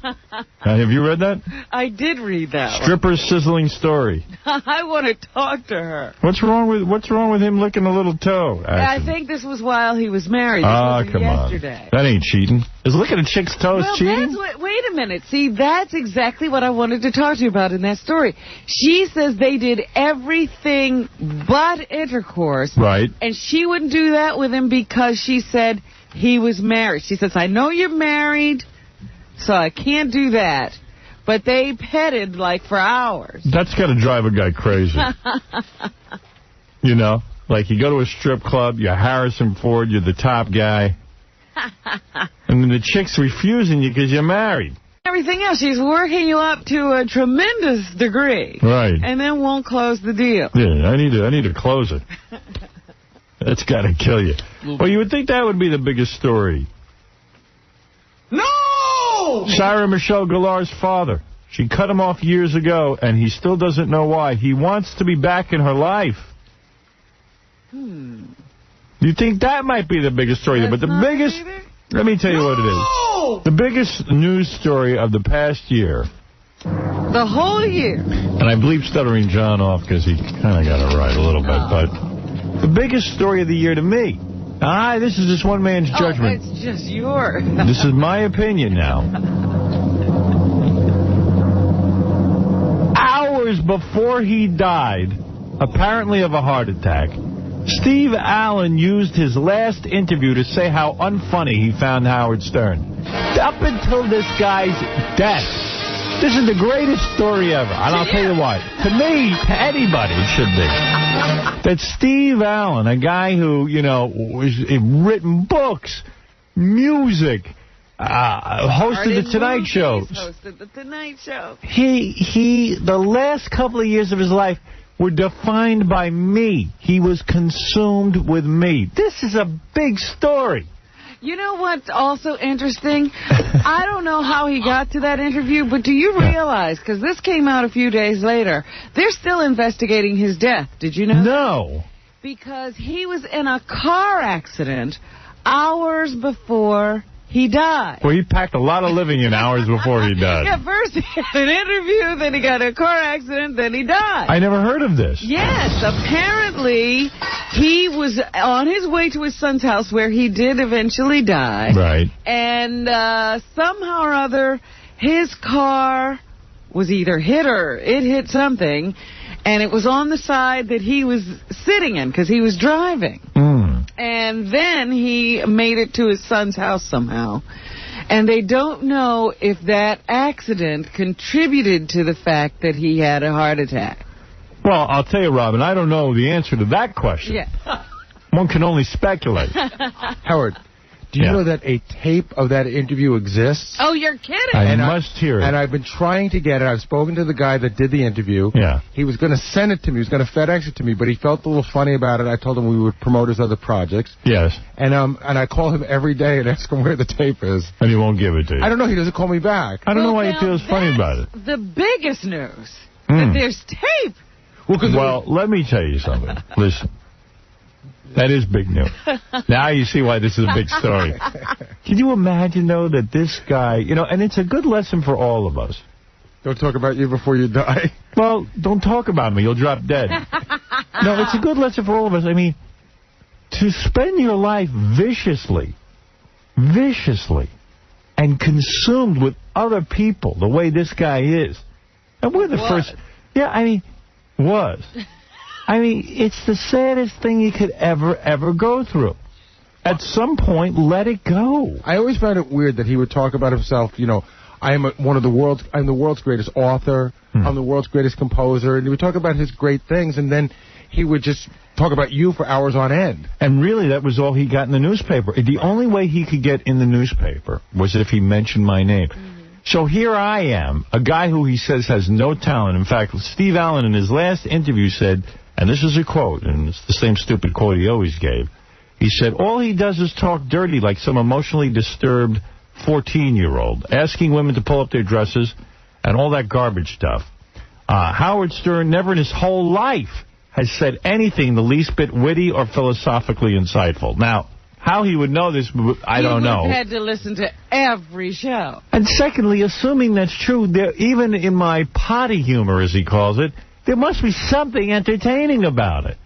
Have you read that? I did read that Stripper's sizzling story. I want to talk to her. What's wrong with him licking a little toe? I think this was while he was married. Come yesterday. on. That ain't cheating. Is licking a chick's toes cheating? Wait a minute. See, that's exactly what I wanted to talk to you about in that story. She says they did everything but intercourse. Right. And she wouldn't do that with him because she said he was married. She says, I know you're married, so I can't do that. But they petted, for hours. That's got to drive a guy crazy. Like you go to a strip club, you're Harrison Ford, you're the top guy. And then the chick's refusing you because you're married. Everything else, she's working you up to a tremendous degree. Right. And then won't close the deal. Yeah, I need to close it. That's got to kill you. Well, you would think that would be the biggest story. No! Sarah Michelle Gellar's father. She cut him off years ago, and he still doesn't know why. He wants to be back in her life. You think that might be the biggest story? But the biggest... Let me tell you what it is. The biggest news story of the past year. The whole year. And I bleep Stuttering John off because he kind of got it right a little bit. But the biggest story of the year to me. This is just one man's judgment. It's just yours. This is my opinion now. Hours hours before he died, apparently of a heart attack, Steve Allen used his last interview to say how unfunny he found Howard Stern. Up until this guy's death. This is the greatest story ever. And I'll tell you why. To me, to anybody, it should be. That Steve Allen, a guy who, you know, was written books, music, hosted the Tonight Show. Hosted the Tonight Show. The last couple of years of his life were defined by me. He was consumed with me. This is a big story. You know what's also interesting? I don't know how he got to that interview, but do you realize, because this came out a few days later, they're still investigating his death. Did you know? No. Because he was in a car accident hours before he died. Well, he packed a lot of living in hours before he died. Yeah, first he had an interview, then he got in a car accident, then he died. I never heard of this. Yes, apparently he was on his way to his son's house where he did eventually die. Right. And somehow or other, his car was either hit or it hit something, and it was on the side that he was sitting in because he was driving. And then he made it to his son's house somehow. And they don't know if that accident contributed to the fact that he had a heart attack. Well, I'll tell you, Robin, I don't know the answer to that question. Yeah. One can only speculate. Howard, do you know that a tape of that interview exists? Oh, you're kidding. I must hear it. And I've been trying to get it. I've spoken to the guy that did the interview. Yeah. He was going to send it to me. He was going to FedEx it to me, but he felt a little funny about it. I told him we would promote his other projects. Yes. And I call him every day and ask him where the tape is. And he won't give it to you. I don't know. He doesn't call me back. I don't know why he feels funny about it. The biggest news, that there's tape. Well, let me tell you something. Listen. That is big news. Now you see why this is a big story. Can you imagine, though, that this guy, you know, and it's a good lesson for all of us. Don't talk about you before you die. Well, don't talk about me. You'll drop dead. No, it's a good lesson for all of us. I mean, to spend your life viciously, and consumed with other people the way this guy is. And we're the first. Yeah, I mean, I mean, it's the saddest thing you could ever go through. At some point, let it go. I always found it weird that he would talk about himself, you know, I'm the world's greatest author, I'm the world's greatest composer, and he would talk about his great things, and then he would just talk about you for hours on end. And really, that was all he got in the newspaper. The only way he could get in the newspaper was if he mentioned my name. So here I am, a guy who he says has no talent. In fact, Steve Allen in his last interview said, and this is a quote, and it's the same stupid quote he always gave. He said, all he does is talk dirty like some emotionally disturbed 14-year-old, asking women to pull up their dresses and all that garbage stuff. Howard Stern never in his whole life has said anything the least bit witty or philosophically insightful. Now, how he would know this, I don't know. He would have had to listen to every show. And secondly, assuming that's true, even in my potty humor, as he calls it, there must be something entertaining about it.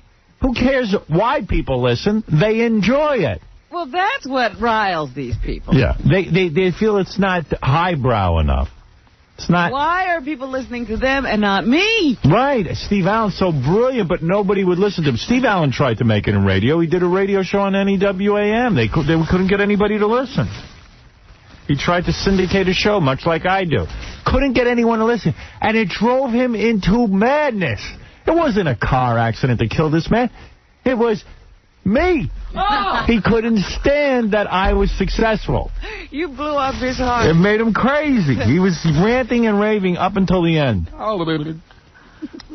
Who cares why people listen? They enjoy it. Well, that's what riles these people. Yeah, they feel it's not highbrow enough. It's not. Why are people listening to them and not me? Right. Steve Allen's so brilliant, but nobody would listen to him. Steve Allen tried to make it in radio. He did a radio show on NEWAM. They couldn't get anybody to listen. He tried to syndicate a show, much like I do. Couldn't get anyone to listen. And it drove him into madness. It wasn't a car accident that killed this man. It was me. Oh. He couldn't stand that I was successful. You blew up his heart. It made him crazy. He was ranting and raving up until the end.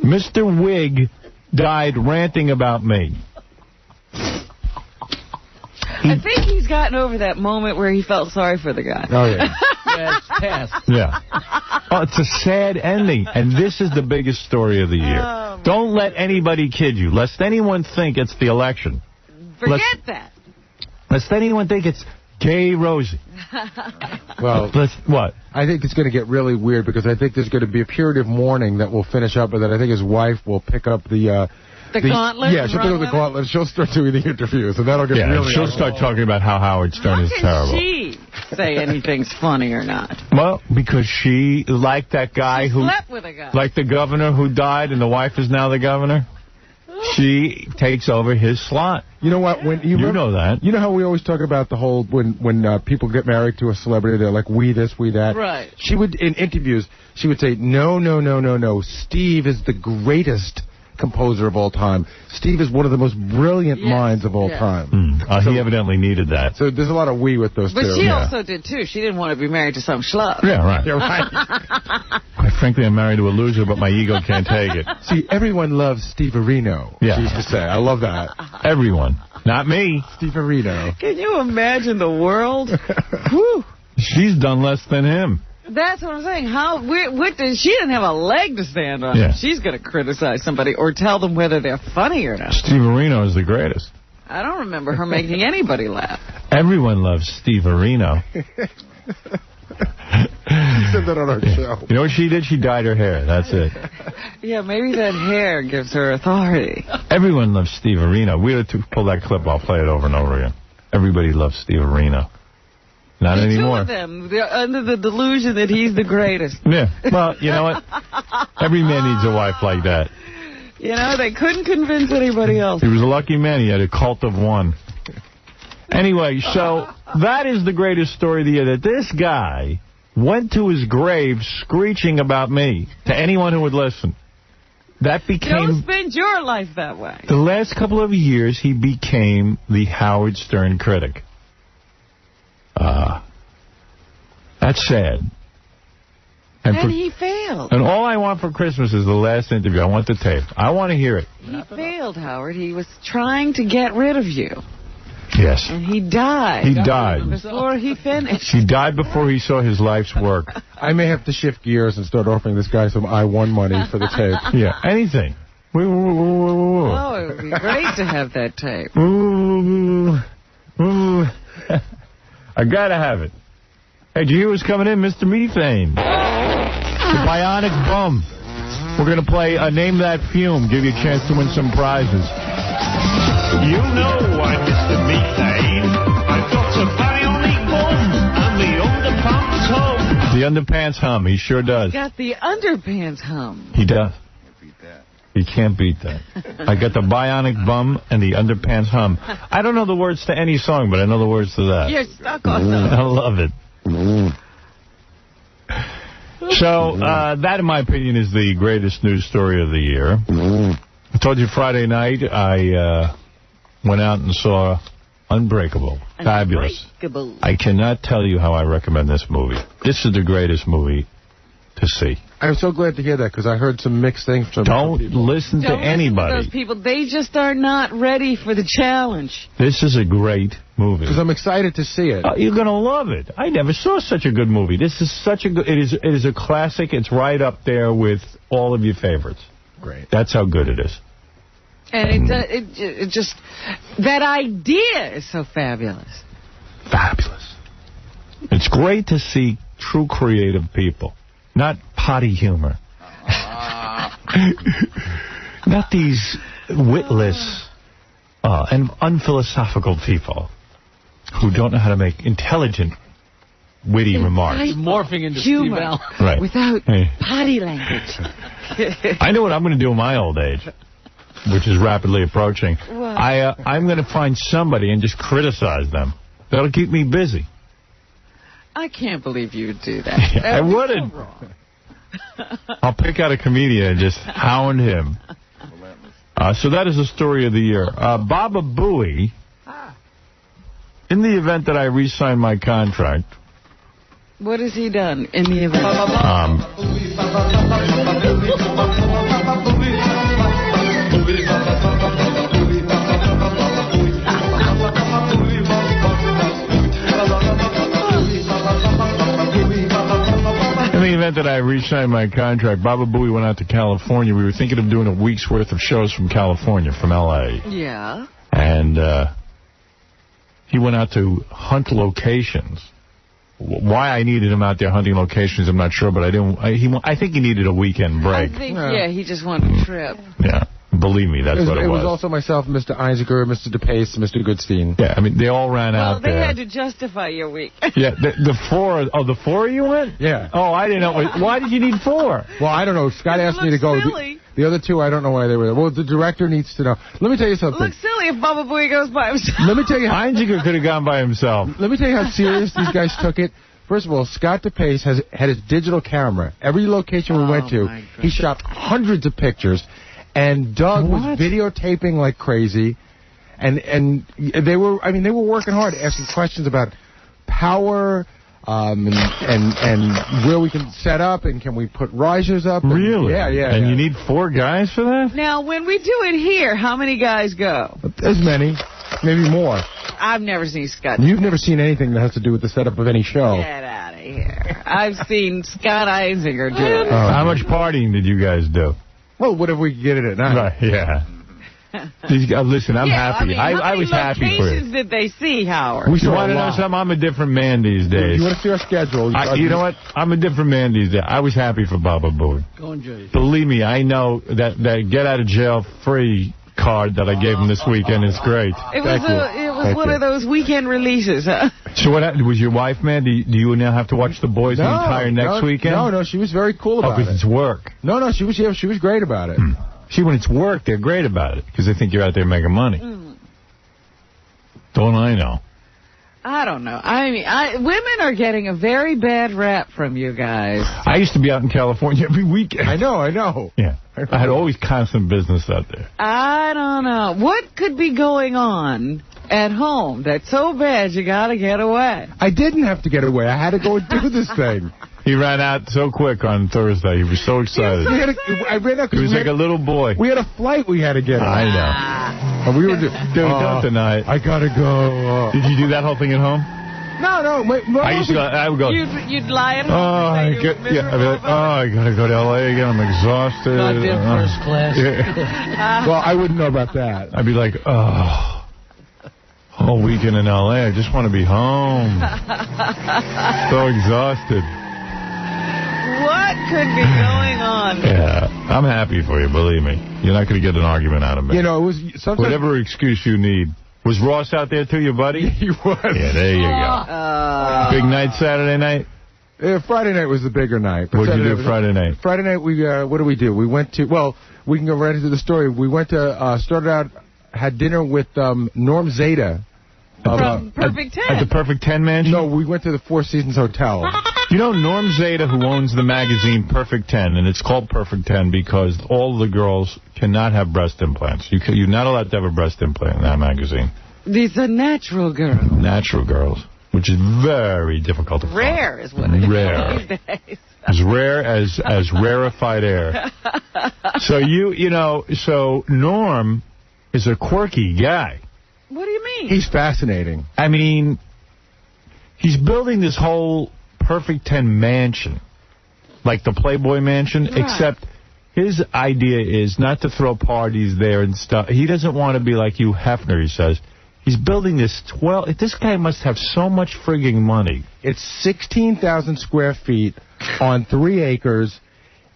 Mr. Wig died ranting about me. I think he's gotten over that moment where he felt sorry for the guy. Oh, yeah. Yeah, it's past. Yeah. Oh, it's a sad ending. And this is the biggest story of the year. Oh, don't let anybody kid you, lest anyone think it's the election. Forget that. Lest anyone think it's Gay Rosie. Well, what? I think it's going to get really weird because I think there's going to be a period of mourning that will finish up with it. I think his wife will pick up the gauntlet? Yeah, she'll pick up the gauntlet. She'll start doing the interviews, and that'll get really she'll start talking about how Howard Stern is terrible. She? say anything's funny or not. Well, because she liked that guy who slept with a guy. Like the governor who died and the wife is now the governor. She takes over his slot. You know what? When you know that. You know how we always talk about the whole when people get married to a celebrity, they're like, we this, we that. Right. She would, in interviews, she would say, no. Steve is the greatest composer of all time. Steve is one of the most brilliant minds of all time. He evidently needed that. So there's a lot of we with those two. But she also did, too. She didn't want to be married to some schlub. Yeah, right. You're right. Quite frankly, I'm married to a loser, but my ego can't take it. See, everyone loves Steve Areno, she used to say. I love that. Everyone. Not me. Steve Areno. Can you imagine the world? Whew. She's done less than him. That's what I'm saying. She didn't have a leg to stand on. Yeah. She's going to criticize somebody or tell them whether they're funny or not. Steve Areno is the greatest. I don't remember her making anybody laugh. Everyone loves Steve Areno. She said that on our show. You know what she did? She dyed her hair. That's it. Yeah, maybe that hair gives her authority. Everyone loves Steve Areno. We had to pull that clip. I'll play it over and over again. Everybody loves Steve Areno. Not anymore. Two of them. They're under the delusion that he's the greatest. Yeah. Well, you know what? Every man needs a wife like that. You know, they couldn't convince anybody else. He was a lucky man. He had a cult of one. Anyway, so that is the greatest story of the year, that this guy went to his grave screeching about me to anyone who would listen. That became... Don't spend your life that way. The last couple of years, he became the Howard Stern critic. That's sad. And he failed. And all I want for Christmas is the last interview. I want the tape. I want to hear it. He failed, Howard. He was trying to get rid of you. Yes. And he died. He died. Before he finished. He died before he saw his life's work. I may have to shift gears and start offering this guy some I-1 money for the tape. Yeah, anything. Oh, it would be great to have that tape. I gotta have it. Hey, did you hear what's coming in? Mr. Methane. The Bionic Bum. We're going to play Name That Fume. Give you a chance to win some prizes. You know I'm Mr. Methane. I've got a bionic bum and the underpants hum. The underpants hum. He sure does. Got the underpants hum. He does. He can't beat that. I got the bionic bum and the underpants hum. I don't know the words to any song, but I know the words to that. You're stuck on those. I love it. So, that, in my opinion, is the greatest news story of the year. I told you Friday night I went out and saw Unbreakable. Fabulous. I cannot tell you how I recommend this movie. This is the greatest movie to see. I'm so glad to hear that, because I heard some mixed things from Don't people. listen to anybody. Those people, they just are not ready for the challenge. This is a great movie. Because I'm excited to see it. You're going to love it. I never saw such a good movie. This is such a good... It is a classic. It's right up there with all of your favorites. Great. That's how good it is. And it just... That idea is so fabulous. Fabulous. It's great to see true creative people. Not potty humor. Not these witless and unphilosophical people who don't know how to make intelligent, witty remarks. Morphing into humor Steve Allen. Right. Without potty language. I know what I'm going to do in my old age, which is rapidly approaching. What? I'm going to find somebody and just criticize them. That'll keep me busy. I can't believe you would do that. I wouldn't. I'll pick out a comedian and just hound him. So that is the story of the year. Baba Booey, in the event that I re-sign my contract... What has he done in the event? In the event that I re-signed my contract, Baba Booey went out to California. We were thinking of doing a week's worth of shows from California, from L.A. Yeah. And he went out to hunt locations. Why I needed him out there hunting locations, I'm not sure, but I think he needed a weekend break. I think, he just wanted a trip. Yeah. Believe me, that's what it was. It was also myself, Mr. Einziger, Mr. DePace, Mr. Goodstein. Yeah, I mean, they all ran out there. Well, they had to justify your week. Yeah, the four. Oh, the four of you went? Yeah. Oh, I didn't know. Why did you need four? Well, I don't know. Scott asked me to go. The other two, I don't know why they were there. Well, the director needs to know. Let me tell you something. It looks silly if Baba Booey goes by himself. Let me tell you. Einziger could have gone by himself. Let me tell you how serious these guys took it. First of all, Scott DePace had his digital camera. Every location we went to, he shot hundreds of pictures. And Doug was videotaping like crazy. And they were working hard, asking questions about power, and where we can set up, and can we put risers up? Really? Yeah. And you need 4 guys for that? Now, when we do it here, how many guys go? As many, maybe more. I've never seen Scott. You've never seen anything that has to do with the setup of any show. Get out of here. I've seen Scott Einziger do it. How much partying did you guys do? Well, whatever we could get it at night. Right, yeah. Listen, I'm happy. I was happy for you. How many locations did they see, Howard? You want to know something? I'm a different man these days. You want to see our schedule? You know what? I'm a different man these days. I was happy for Baba Booey. Go enjoy. Believe me, I know that get out of jail free card that I gave him this weekend is great. It was one of those weekend releases, huh? So what happened? Was your wife, man? Do you now have to watch the boys the entire next weekend? No, she was very cool about it. Oh, because it's work. No, she was great about it. See, when it's work, they're great about it because they think you're out there making money. Don't I know? I don't know. I mean, women are getting a very bad rap from you guys. I used to be out in California every weekend. I know. Yeah. I had always constant business out there. I don't know. What could be going on at home that's so bad you got to get away? I didn't have to get away. I had to go and do this thing. He ran out so quick on Thursday. He was so excited. I ran out. He was like a little boy. We had a flight we had to get on. I know. And we were don't deny it. I got to go. Did you do that whole thing at home? No. I would go. You'd lie at home. I'd be like, I got to go to L.A. again. I'm exhausted. Not did first class. Yeah. Well, I wouldn't know about that. I'd be like, whole weekend in L.A. I just want to be home. So exhausted. What could be going on? Yeah, I'm happy for you, believe me. You're not going to get an argument out of me. You know, it was sometimes... Whatever excuse you need. Was Ross out there too, your buddy? Yeah, he was. Yeah, there you go. Big night Saturday night? Friday night was the bigger night. What did you do Friday night? Friday night, what did we do? We went to, well, we can go right into the story. We went to, had dinner with Norm Zeta. From Perfect 10. At the Perfect 10 mansion? No, we went to the Four Seasons Hotel. You know Norm Zeta, who owns the magazine Perfect 10, and it's called Perfect 10 because all the girls cannot have breast implants. You're not allowed to have a breast implant in that magazine. These are natural girls. Natural girls, which is very difficult to find. Rare is what it is these days. As rare as rarefied air. So Norm is a quirky guy. What do you mean? He's fascinating. I mean, he's building this whole Perfect 10 mansion, like the Playboy mansion, except his idea is not to throw parties there and stuff. He doesn't want to be like Hugh Hefner, he says. He's building this this guy must have so much frigging money. It's 16,000 square feet on 3 acres.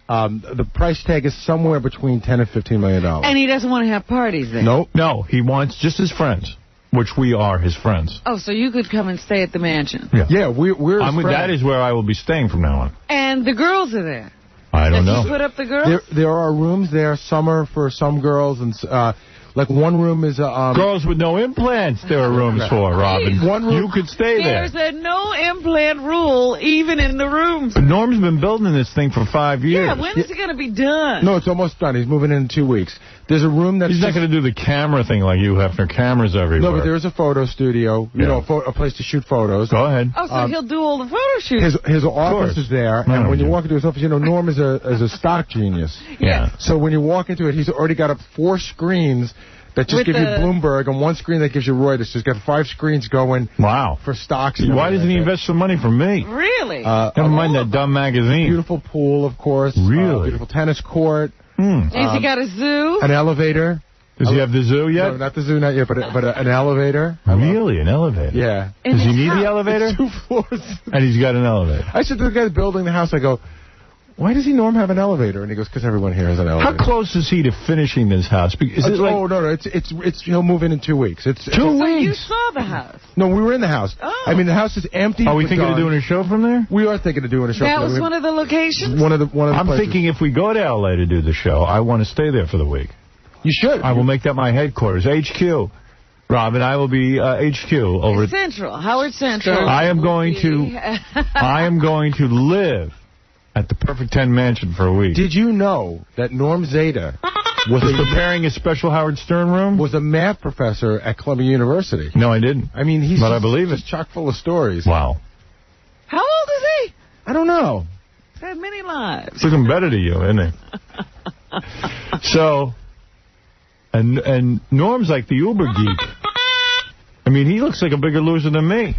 The price tag is somewhere between $10 and $15 million. And he doesn't want to have parties there? Nope. No, he wants just his friends, which we are his friends. Oh, so you could come and stay at the mansion? Yeah, we're his friends. That is where I will be staying from now on. And the girls are there? I don't know. Did you put up the girls? There are rooms there. Some are for some girls, and like one room is girls with no implants. There are rooms for, Robin. One room, you could stay there. There's a no implant rule even in the rooms. But Norm's been building this thing for 5 years. Yeah, when is it going to be done? No, it's almost done. He's moving in 2 weeks. There's a room that's... He's not going to do the camera thing like you, Hefner. Cameras everywhere. No, but there's a photo studio. You know, a place to shoot photos. Go ahead. Oh, so he'll do all the photo shoots. His office is there, and when you walk into his office, Norm is a stock genius. Yeah. So when you walk into it, he's already got up 4 screens that just give you Bloomberg, and 1 screen that gives you Reuters. He's got 5 screens going. Wow. For stocks. Why doesn't he invest some money from me? Really? Never mind that dumb magazine. Beautiful pool, of course. Really? Beautiful tennis court. Has he got a zoo? An elevator. Does he have the zoo yet? No, not the zoo, not yet, but an elevator. Really? An elevator? Yeah. Does he need the elevator? It's 2 floors. And he's got an elevator. I said to the guy building the house, I go, why does Norm have an elevator? And he goes, because everyone here has an elevator. How close is he to finishing this house? Is it like... Oh, no, it's he'll move in 2 weeks. It's 2 So weeks. you saw the house? No, we were in the house. Oh. I mean, the house is empty. Are we thinking of doing a show from there? We are thinking of doing a show That from there. was one of the locations? One of the I'm places. thinking if we go to L.A. to do the show, I want to stay there for the week. You should. I will make that my headquarters. HQ. Rob and I will be HQ over at Central. Howard Central. I am going to live at the Perfect 10 Mansion for a week. Did you know that Norm Zeta was preparing a special Howard Stern room? Was a math professor at Columbia University. No, I didn't. I mean, he's I believe it. chock full of stories. Wow. How old is he? I don't know. He's had many lives. Looking better to you, isn't he? So, and Norm's like the uber geek. I mean, he looks like a bigger loser than me.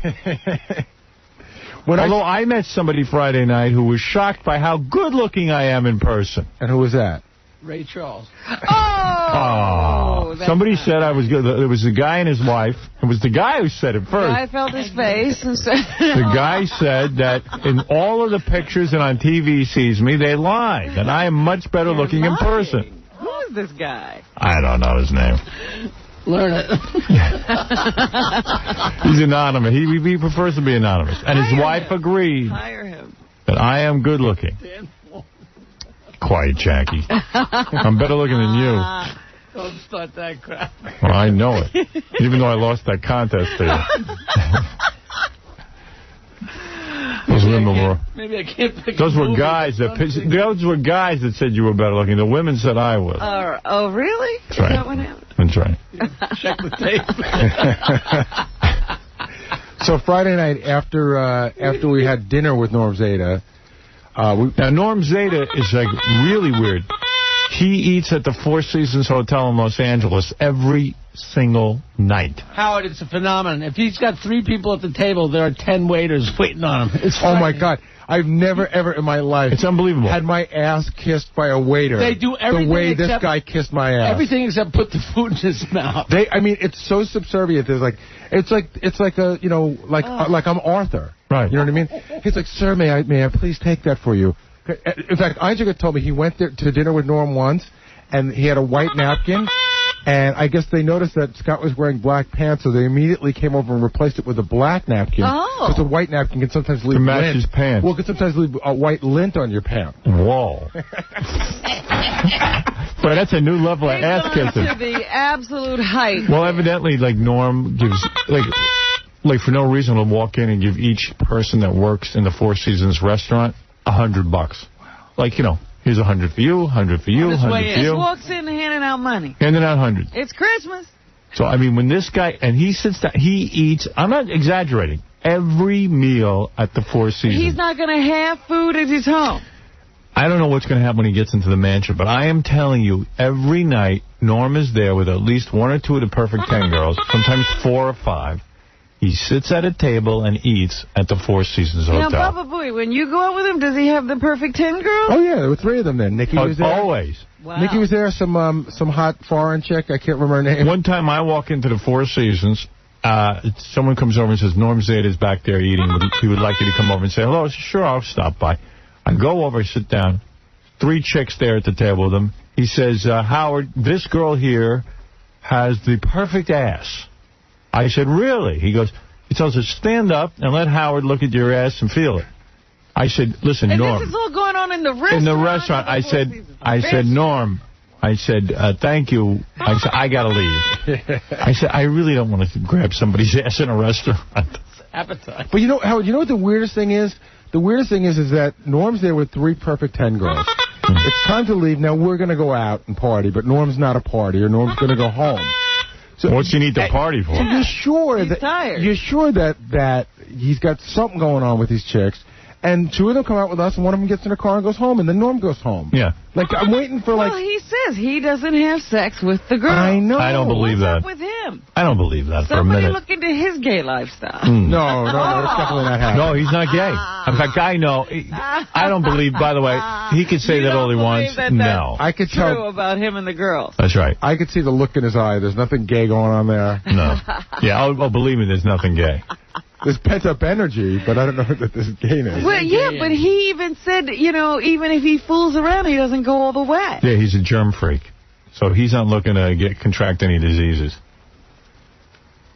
Although I met somebody Friday night who was shocked by how good-looking I am in person. And who was that? Ray Charles. Oh! Somebody said I was good. It was the guy and his wife. It was the guy who said it first. I felt his face and said... The guy said that in all of the pictures and on TV he sees me, they lie. That I am much better looking in person. Who is this guy? I don't know his name. Learn it. He's anonymous. He prefers to be anonymous. And his wife agreed that I am good looking. Quiet, Jackie. I'm better looking than you. Don't start that crap. Well, I know it. Even though I lost that contest to you. Maybe I can't pick Those were guys that said you were better looking. The women said I was. Oh, really? That's right. Is that what happened? That's right. Check the tape. So Friday night after we had dinner with Norm Zeta, now Norm Zeta is like really weird. He eats at the Four Seasons Hotel in Los Angeles every single night. Howard, it's a phenomenon. If he's got 3 people at the table, there are 10 waiters waiting on him. It's oh, my God. I've never, ever in my life... It's unbelievable. ...had my ass kissed by a waiter. They do everything the way this except, guy kissed my ass. Everything except put the food in his mouth. I mean, it's so subservient. It's like a, you know, like I'm Arthur. Right. You know what I mean? He's like, sir, may I please take that for you? In fact, Isaac told me he went there to dinner with Norm once, and he had a white napkin, and I guess they noticed that Scott was wearing black pants, so they immediately came over and replaced it with a black napkin. Oh. Because a white napkin can sometimes leave to match lint. his pants. Well, it can sometimes leave a white lint on your pants. Whoa. But that's a new level of ass kissing. To the absolute height. Well, evidently, like, Norm gives, like for no reason, will walk in and give each person that works in the Four Seasons restaurant $100. Like, you know, here's 100 for you, 100 for you, 100 for you. He walks in handing out money. Handing out 100. It's Christmas. So, I mean, when this guy, and he sits down, he eats, I'm not exaggerating, every meal at the Four Seasons. He's not going to have food at his home. I don't know what's going to happen when he gets into the mansion, but I am telling you, every night, Norm is there with at least 1 or 2 of the Perfect 10 girls, sometimes 4 or 5. He sits at a table and eats at the Four Seasons Hotel. Now, Baba Booey, when you go out with him, does he have the Perfect 10 girls? Oh, yeah, there were 3 of them then. Nikki was there. Always. Wow. Nikki was there, some hot foreign chick, I can't remember her name. One time I walk into the Four Seasons, someone comes over and says, Norm Zeta's back there eating. He would like you to come over and say hello. I said, sure, I'll stop by. I go over, sit down. 3 chicks there at the table with him. He says, Howard, this girl here has the perfect ass. I said, really? He goes, he tells us, stand up and let Howard look at your ass and feel it. I said, listen, and Norm. This is all going on in the restaurant? In the restaurant. I said, Norm, I said, thank you. I said, I got to leave. I said, I really don't want to grab somebody's ass in a restaurant. Appetite. But, you know, Howard, you know what the weirdest thing is? The weirdest thing is that Norm's there with 3 Perfect 10 girls. It's time to leave. Now, we're going to go out and party, but Norm's not a partier. Norm's going to go home. So what's he need to party for? So you're sure that he's got something going on with these chicks, and 2 of them come out with us, and one of them gets in a car and goes home, and then Norm goes home. Yeah. Like, I'm waiting for, Well, he says he doesn't have sex with the girl. I know. I don't believe that. What's up with him? I don't believe that for a Somebody minute. look into his gay lifestyle. No, that's definitely not happening. No, he's not gay. In fact, I know. I don't believe, by the way, he could say that all he wants. No. I could True tell about him and the girls. That's right. I could see the look in his eye. There's nothing gay going on there. No. Yeah, I'll believe me, there's nothing gay. there's pent-up energy, but I don't know what this gain is. Well, yeah, but he even said, you know, even if he fools around, he doesn't go all the way. Yeah, he's a germ freak. So he's not looking to contract any diseases.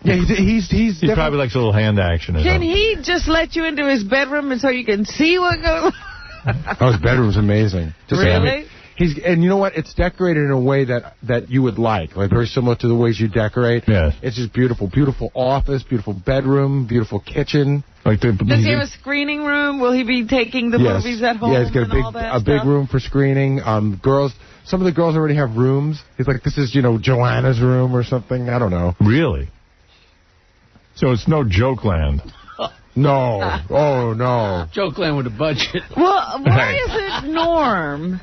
Yeah, he probably likes a little hand action or Can something. he just let you into his bedroom and so you can see what goes on? Oh, his bedroom's amazing. Just Really? And you know what? It's decorated in a way that you would like very similar to the ways you decorate. Yes. It's just beautiful. Beautiful office, beautiful bedroom, beautiful kitchen. Does he have a screening room? Will he be taking the movies at home? Yeah, he's got a big stuff? room for screening. Some of the girls already have rooms. He's like, this is, Joanna's room or something. I don't know. Really? So it's no joke land. No. Oh, no. Jokeland with a budget. Well, why is it Norm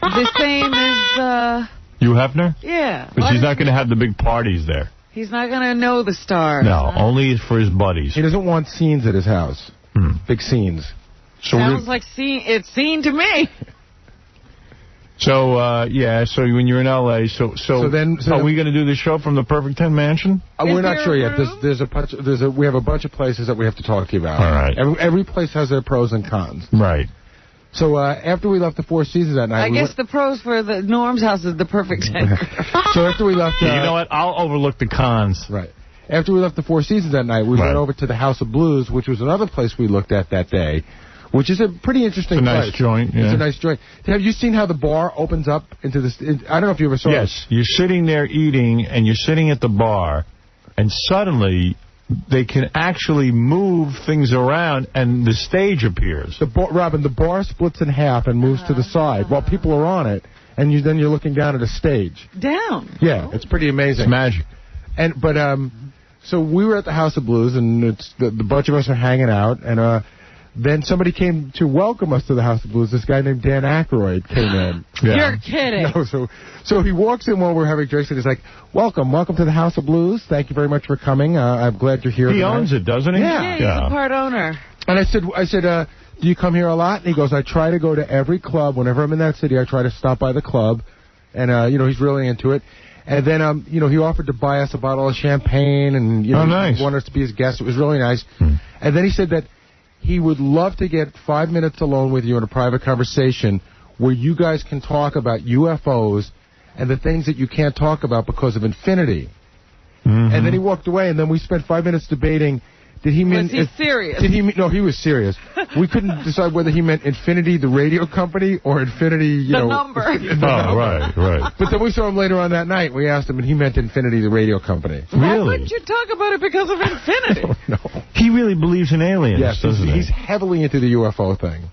the same as... Hugh Hefner? Yeah. Because he's not going to have the big parties there. He's not going to know the stars. No, only for his buddies. He doesn't want scenes at his house. Big scenes. So Sounds like it's seen to me. So, so when you're in L.A., so are we going to do the show from the Perfect 10 Mansion? We're not sure yet. We have a bunch of places that we have to talk to you about. All right. Every place has their pros and cons. Right. So after we left the Four Seasons that night... I guess the pros for the Norm's house is the perfect center. So after we left... you know what? I'll overlook the cons. Right. After we left the Four Seasons that night, we went over to the House of Blues, which was another place we looked at that day, which is a pretty interesting place. It's a nice joint, yeah. It's a nice joint. Have you seen how the bar opens up into this... I don't know if you ever saw it. Yes. You're sitting there eating, and you're sitting at the bar, and suddenly... they can actually move things around, and the stage appears. Robin, the bar splits in half and moves to the side while people are on it, and then you're looking down at a stage. Down? Yeah, it's pretty amazing. It's magic. So we were at the House of Blues, and the bunch of us are hanging out, and then somebody came to welcome us to the House of Blues. This guy named Dan Aykroyd came in. Yeah. You're kidding. No, so he walks in while we're having drinks, and he's like, welcome to the House of Blues. Thank you very much for coming. I'm glad you're here. He owns it, doesn't he? Yeah, he's a part owner. And I said, do you come here a lot? And he goes, I try to go to every club. Whenever I'm in that city, I try to stop by the club. And, he's really into it. And then, he offered to buy us a bottle of champagne, and, nice. He wanted us to be his guest. It was really nice. And then he said that he would love to get 5 minutes alone with you in a private conversation where you guys can talk about UFOs and the things that you can't talk about because of infinity. And then he walked away, and then we spent 5 minutes debating, did he mean... Was he serious? No, he was serious. We couldn't decide whether he meant Infinity, the radio company, or Infinity, the number. Right. But then we saw him later on that night. We asked him, and he meant Infinity, the radio company. Why wouldn't you talk about it because of infinity? No. He really believes in aliens, doesn't he? He's heavily into the UFO thing.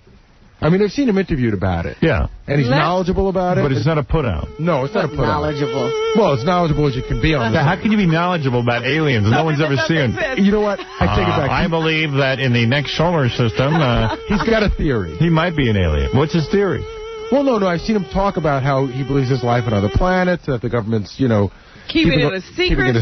I mean, I've seen him interviewed about it. Yeah. And he's knowledgeable about it. But it's not a put-out. No, it's not a put-out. Knowledgeable. Well, as knowledgeable as you can be on this. How can you be knowledgeable about aliens no one's ever seen? You know what? I take it back. I believe that in the next solar system... he's got a theory. He might be an alien. What's his theory? Well, no, I've seen him talk about how he believes there's life on other planets, that the government's, keeping it a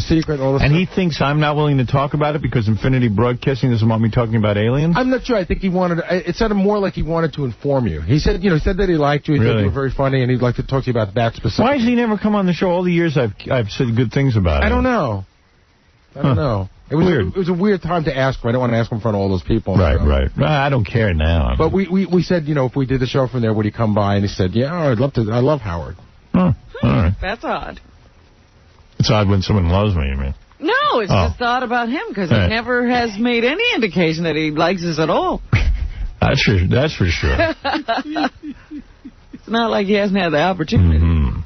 secret. All this and stuff. he thinks I'm not willing to talk about it because Infinity Broadcasting doesn't want me talking about aliens? I'm not sure. I think he wanted... It sounded more like he wanted to inform you. He said, that he liked you. He thought you were very funny, and he'd like to talk to you about that specifically. Why has he never come on the show? All the years I've said good things about him. I don't know. It was weird. It was a weird time to ask him. I don't want to ask him in front of all those people. Right. I don't care now. But we said, if we did the show from there, would he come by? And he said, yeah, I'd love to. I love Howard. All right. That's odd. It's odd when someone loves me, you mean? No, it's just odd about him because he never has made any indication that he likes us at all. That's for sure. It's not like he hasn't had the opportunity.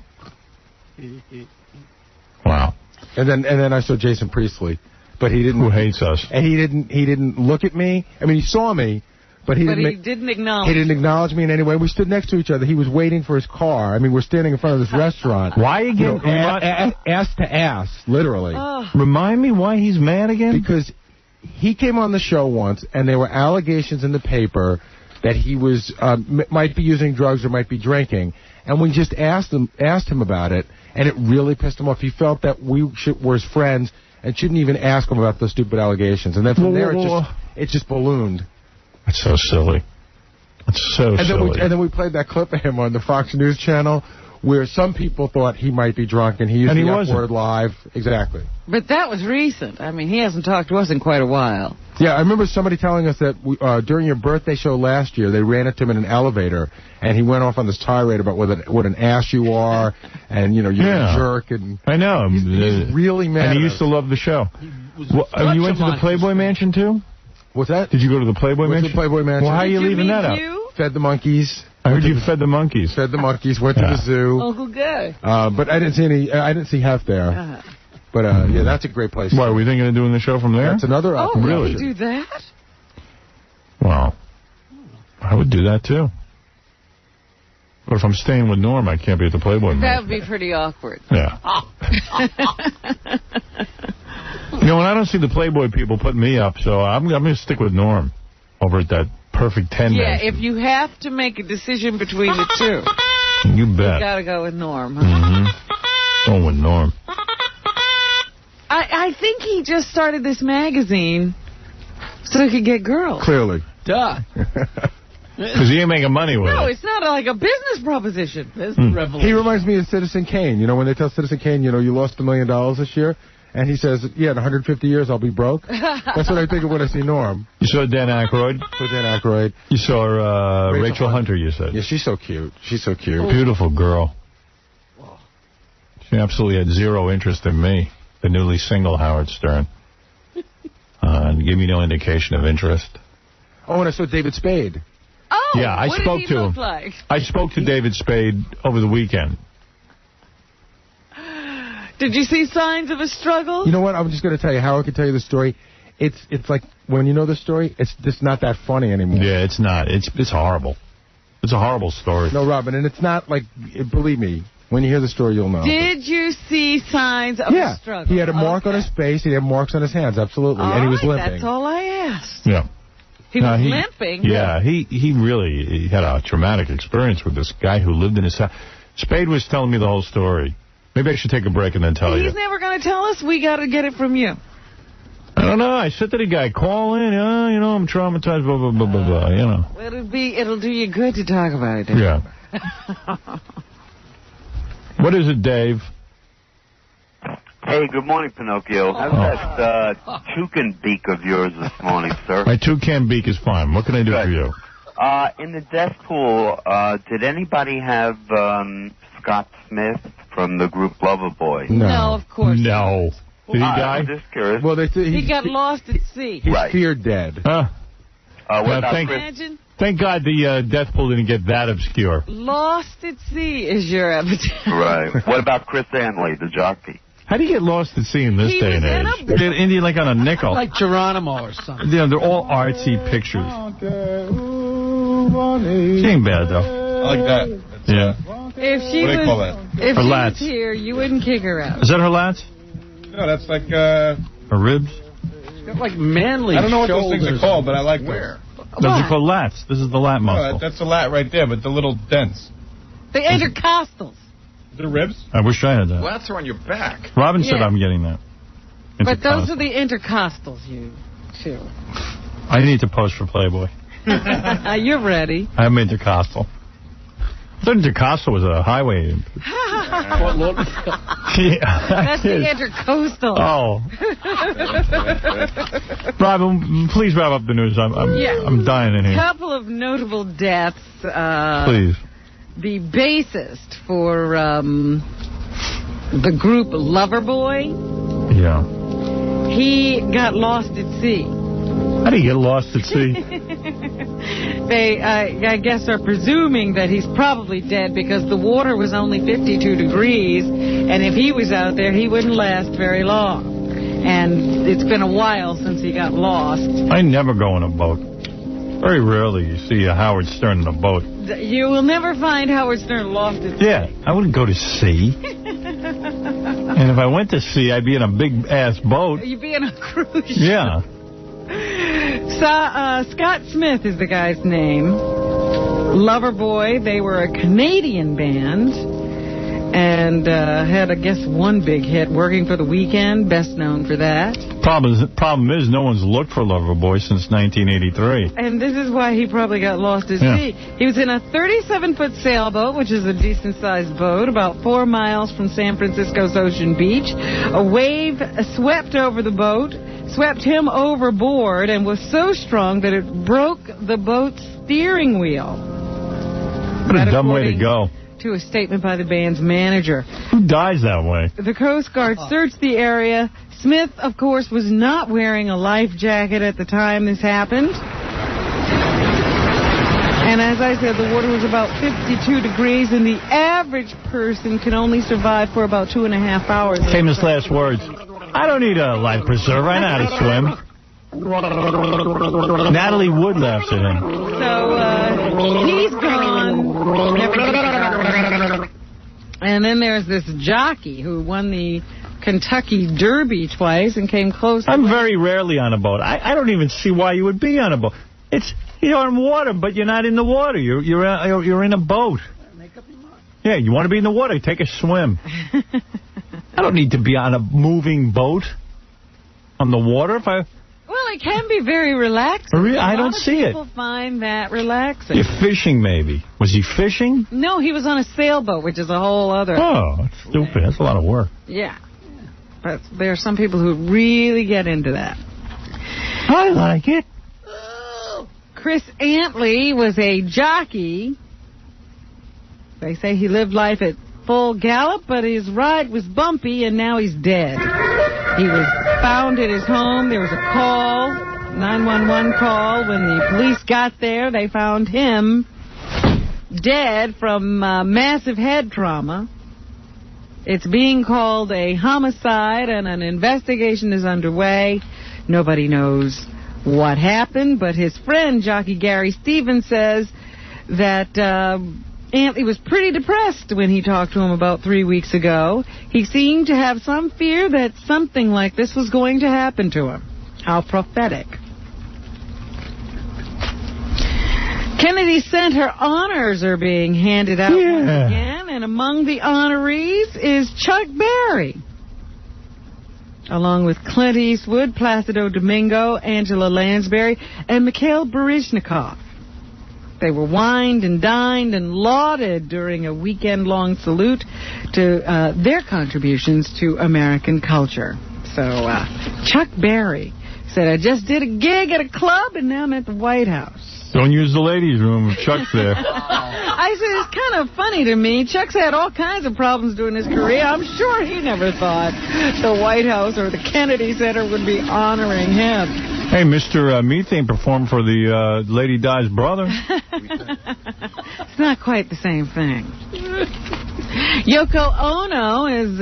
Wow. And then I saw Jason Priestley, but he didn't. Who hates us? And he didn't look at me. I mean, he saw me, but he didn't acknowledge. He didn't acknowledge me in any way. We stood next to each other. He was waiting for his car. I mean, we're standing in front of this restaurant. Why again? Ass to ass, literally. Remind me why he's mad again? Because he came on the show once, and there were allegations in the paper that he was might be using drugs or might be drinking, and we just asked him about it, and it really pissed him off. He felt that we were his friends and shouldn't even ask him about those stupid allegations. And then from there, it just ballooned. That's so silly. It's so silly. And then we played that clip of him on the Fox News channel where some people thought he might be drunk, and he used the F word live. Exactly. But that was recent. I mean, he hasn't talked to us in quite a while. Yeah, I remember somebody telling us that during your birthday show last year, they ran into him in an elevator, and he went off on this tirade about what an ass you are, and, you're a jerk. And I know. He's really mad. And he used to love the show. You went to the Playboy Mansion, too? What's that? Did you go to the Playboy Mansion? Went to the Playboy Mansion. Well, how are you leaving that out? Fed the monkeys. I heard you fed the monkeys. Fed the monkeys. Went to the zoo. Uncle Guy. But I didn't see any. I didn't see Hef there. But yeah, that's a great place. Why, are we thinking of doing the show from there? That's another option. Oh, really? Do that? Well, I would do that too. But if I'm staying with Norm, I can't be at the Playboy Mansion. That would be pretty awkward. Yeah. When I don't see the Playboy people putting me up, so I'm going to stick with Norm over at that Perfect 10 mansion. If you have to make a decision between the two, you bet. You got to go with Norm. Huh? Mm-hmm. Going with Norm. I think he just started this magazine so he could get girls. Clearly. Duh. Because he ain't making money with it. No, it's not like a business proposition. It's the revolution. He reminds me of Citizen Kane. When they tell Citizen Kane, you lost $1 million this year, and he says, yeah, in 150 years I'll be broke. That's what I think of when I see Norm. You saw Dan Aykroyd? You saw Rachel Hunter, you said? Yeah, she's so cute. She's so cute. Beautiful girl. She absolutely had zero interest in me, the newly single Howard Stern. And gave me no indication of interest. Oh, and I saw David Spade. Oh, yeah, I spoke to him. Like? I spoke to David Spade over the weekend. Did you see signs of a struggle? You know what? I'm just going to tell you. Howard can tell you the story. It's like, when you know the story, it's just not that funny anymore. Yeah, it's not. It's horrible. It's a horrible story. No, Robin, and it's not like, believe me, when you hear the story, you'll know. Did you see signs of a struggle? He had a mark on his face. He had marks on his hands, absolutely. And he was limping. That's all I asked. Yeah. He was limping. Yeah, he really had a traumatic experience with this guy who lived in his house. Spade was telling me the whole story. Maybe I should take a break and then tell you. He's never going to tell us. We got to get it from you. I don't know. I said to the guy, call in. I'm traumatized, blah, blah, blah, blah, blah, It'll do you good to talk about it. Yeah. What is it, Dave? Hey, good morning, Pinocchio. How's that toucan beak of yours this morning, sir? My toucan beak is fine. What can I do for you? In the death pool, did anybody have Scott Smith from the group Loverboy? No, of course not. Did he die? I'm just curious. Well, he got lost at sea. He's feared dead. What about Imagine? Thank God the death pool didn't get that obscure. Lost at sea is your epitaph. Right. What about Chris Anley, the jockey? How do you get lost at sea in this day and age? They're Indian like on a nickel. Like Geronimo or something. Yeah, they're all artsy pictures. She ain't bad, though. I like that. Yeah. If she what do they call that? If her she lats. was here, you wouldn't kick her out. Is that her lats? No, that's like... Her ribs? Got like manly I don't know what those shoulders. things are called, but I like those. Those are called lats. This is the lat muscle. No, that's a lat right there, but the little dents. The intercostals. The ribs? I wish I had that. Lats are on your back. Robin said I'm getting that. But those are the intercostals, you two. I need to post for Playboy. You're ready. I'm intercostal. I thought intercostal was a highway. That's the intercoastal. Oh. Robin, please wrap up the news. I'm dying in here. A couple of notable deaths. Please. The bassist for the group Loverboy. Yeah. He got lost at sea. How do you get lost at sea? They, I guess, are presuming that he's probably dead because the water was only 52 degrees, and if he was out there, he wouldn't last very long. And it's been a while since he got lost. I never go in a boat. Very rarely you see a Howard Stern in a boat. You will never find Howard Stern lost at sea. Yeah, I wouldn't go to sea. And if I went to sea, I'd be in a big-ass boat. You'd be in a cruise ship. Yeah. Scott Smith is the guy's name. Loverboy, they were a Canadian band. and had, I guess, one big hit, Working for the Weekend, best known for that. Problem is, no one's looked for Loverboy since 1983. And this is why he probably got lost at sea. He was in a 37-foot sailboat, which is a decent-sized boat, about 4 miles from San Francisco's Ocean Beach. A wave swept over the boat, swept him overboard, and was so strong that it broke the boat's steering wheel. What a dumb way to go. To a statement by the band's manager. Who dies that way? The Coast Guard searched the area. Smith, of course, was not wearing a life jacket at the time this happened. And as I said, the water was about 52 degrees, and the average person can only survive for about 2.5 hours. Famous last words. I don't need a life preserver. I know how to swim. Natalie Wood laughs at him. So, he's gone. And then there's this jockey who won the Kentucky Derby twice and came close. I'm very rarely on a boat. I don't even see why you would be on a boat. You're on water, but you're not in the water. You're in a boat. Yeah, you want to be in the water, take a swim. I don't need to be on a moving boat on the water. Well, it can be very relaxing. I don't see it. People find that relaxing. You're fishing, maybe. Was he fishing? No, he was on a sailboat, which is a whole other... Oh, that's stupid. That's a lot of work. Yeah. But there are some people who really get into that. I like it. Chris Antley was a jockey. They say he lived life at full gallop, but his ride was bumpy, and now he's dead. He was found at his home. There was a call, 911 call. When the police got there, they found him dead from massive head trauma. It's being called a homicide, and an investigation is underway. Nobody knows what happened, but his friend, jockey Gary Stevens, says that Antley was pretty depressed when he talked to him about 3 weeks ago. He seemed to have some fear that something like this was going to happen to him. How prophetic. Kennedy Center honors are being handed out once again, and among the honorees is Chuck Berry, along with Clint Eastwood, Placido Domingo, Angela Lansbury, and Mikhail Baryshnikov. They were wined and dined and lauded during a weekend-long salute to their contributions to American culture. So Chuck Berry said, I just did a gig at a club, and now I'm at the White House. Don't use the ladies' room if Chuck's there. I said, it's kind of funny to me. Chuck's had all kinds of problems during his career. I'm sure he never thought the White House or the Kennedy Center would be honoring him. Hey, Mr. Methane performed for the Lady Di's brother. It's not quite the same thing. Yoko Ono is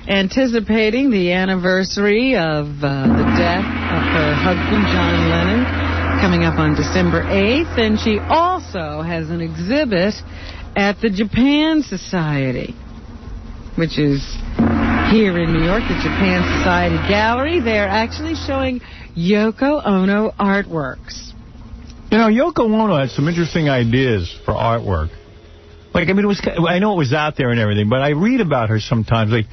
anticipating the anniversary of the death of her husband, John Lennon, coming up on December 8th, and she also has an exhibit at the Japan Society, which is here in New York, the Japan Society Gallery. They're actually showing Yoko Ono artworks. You know, Yoko Ono had some interesting ideas for artwork. Like, I mean, I know it was out there and everything, but I read about her sometimes. Like,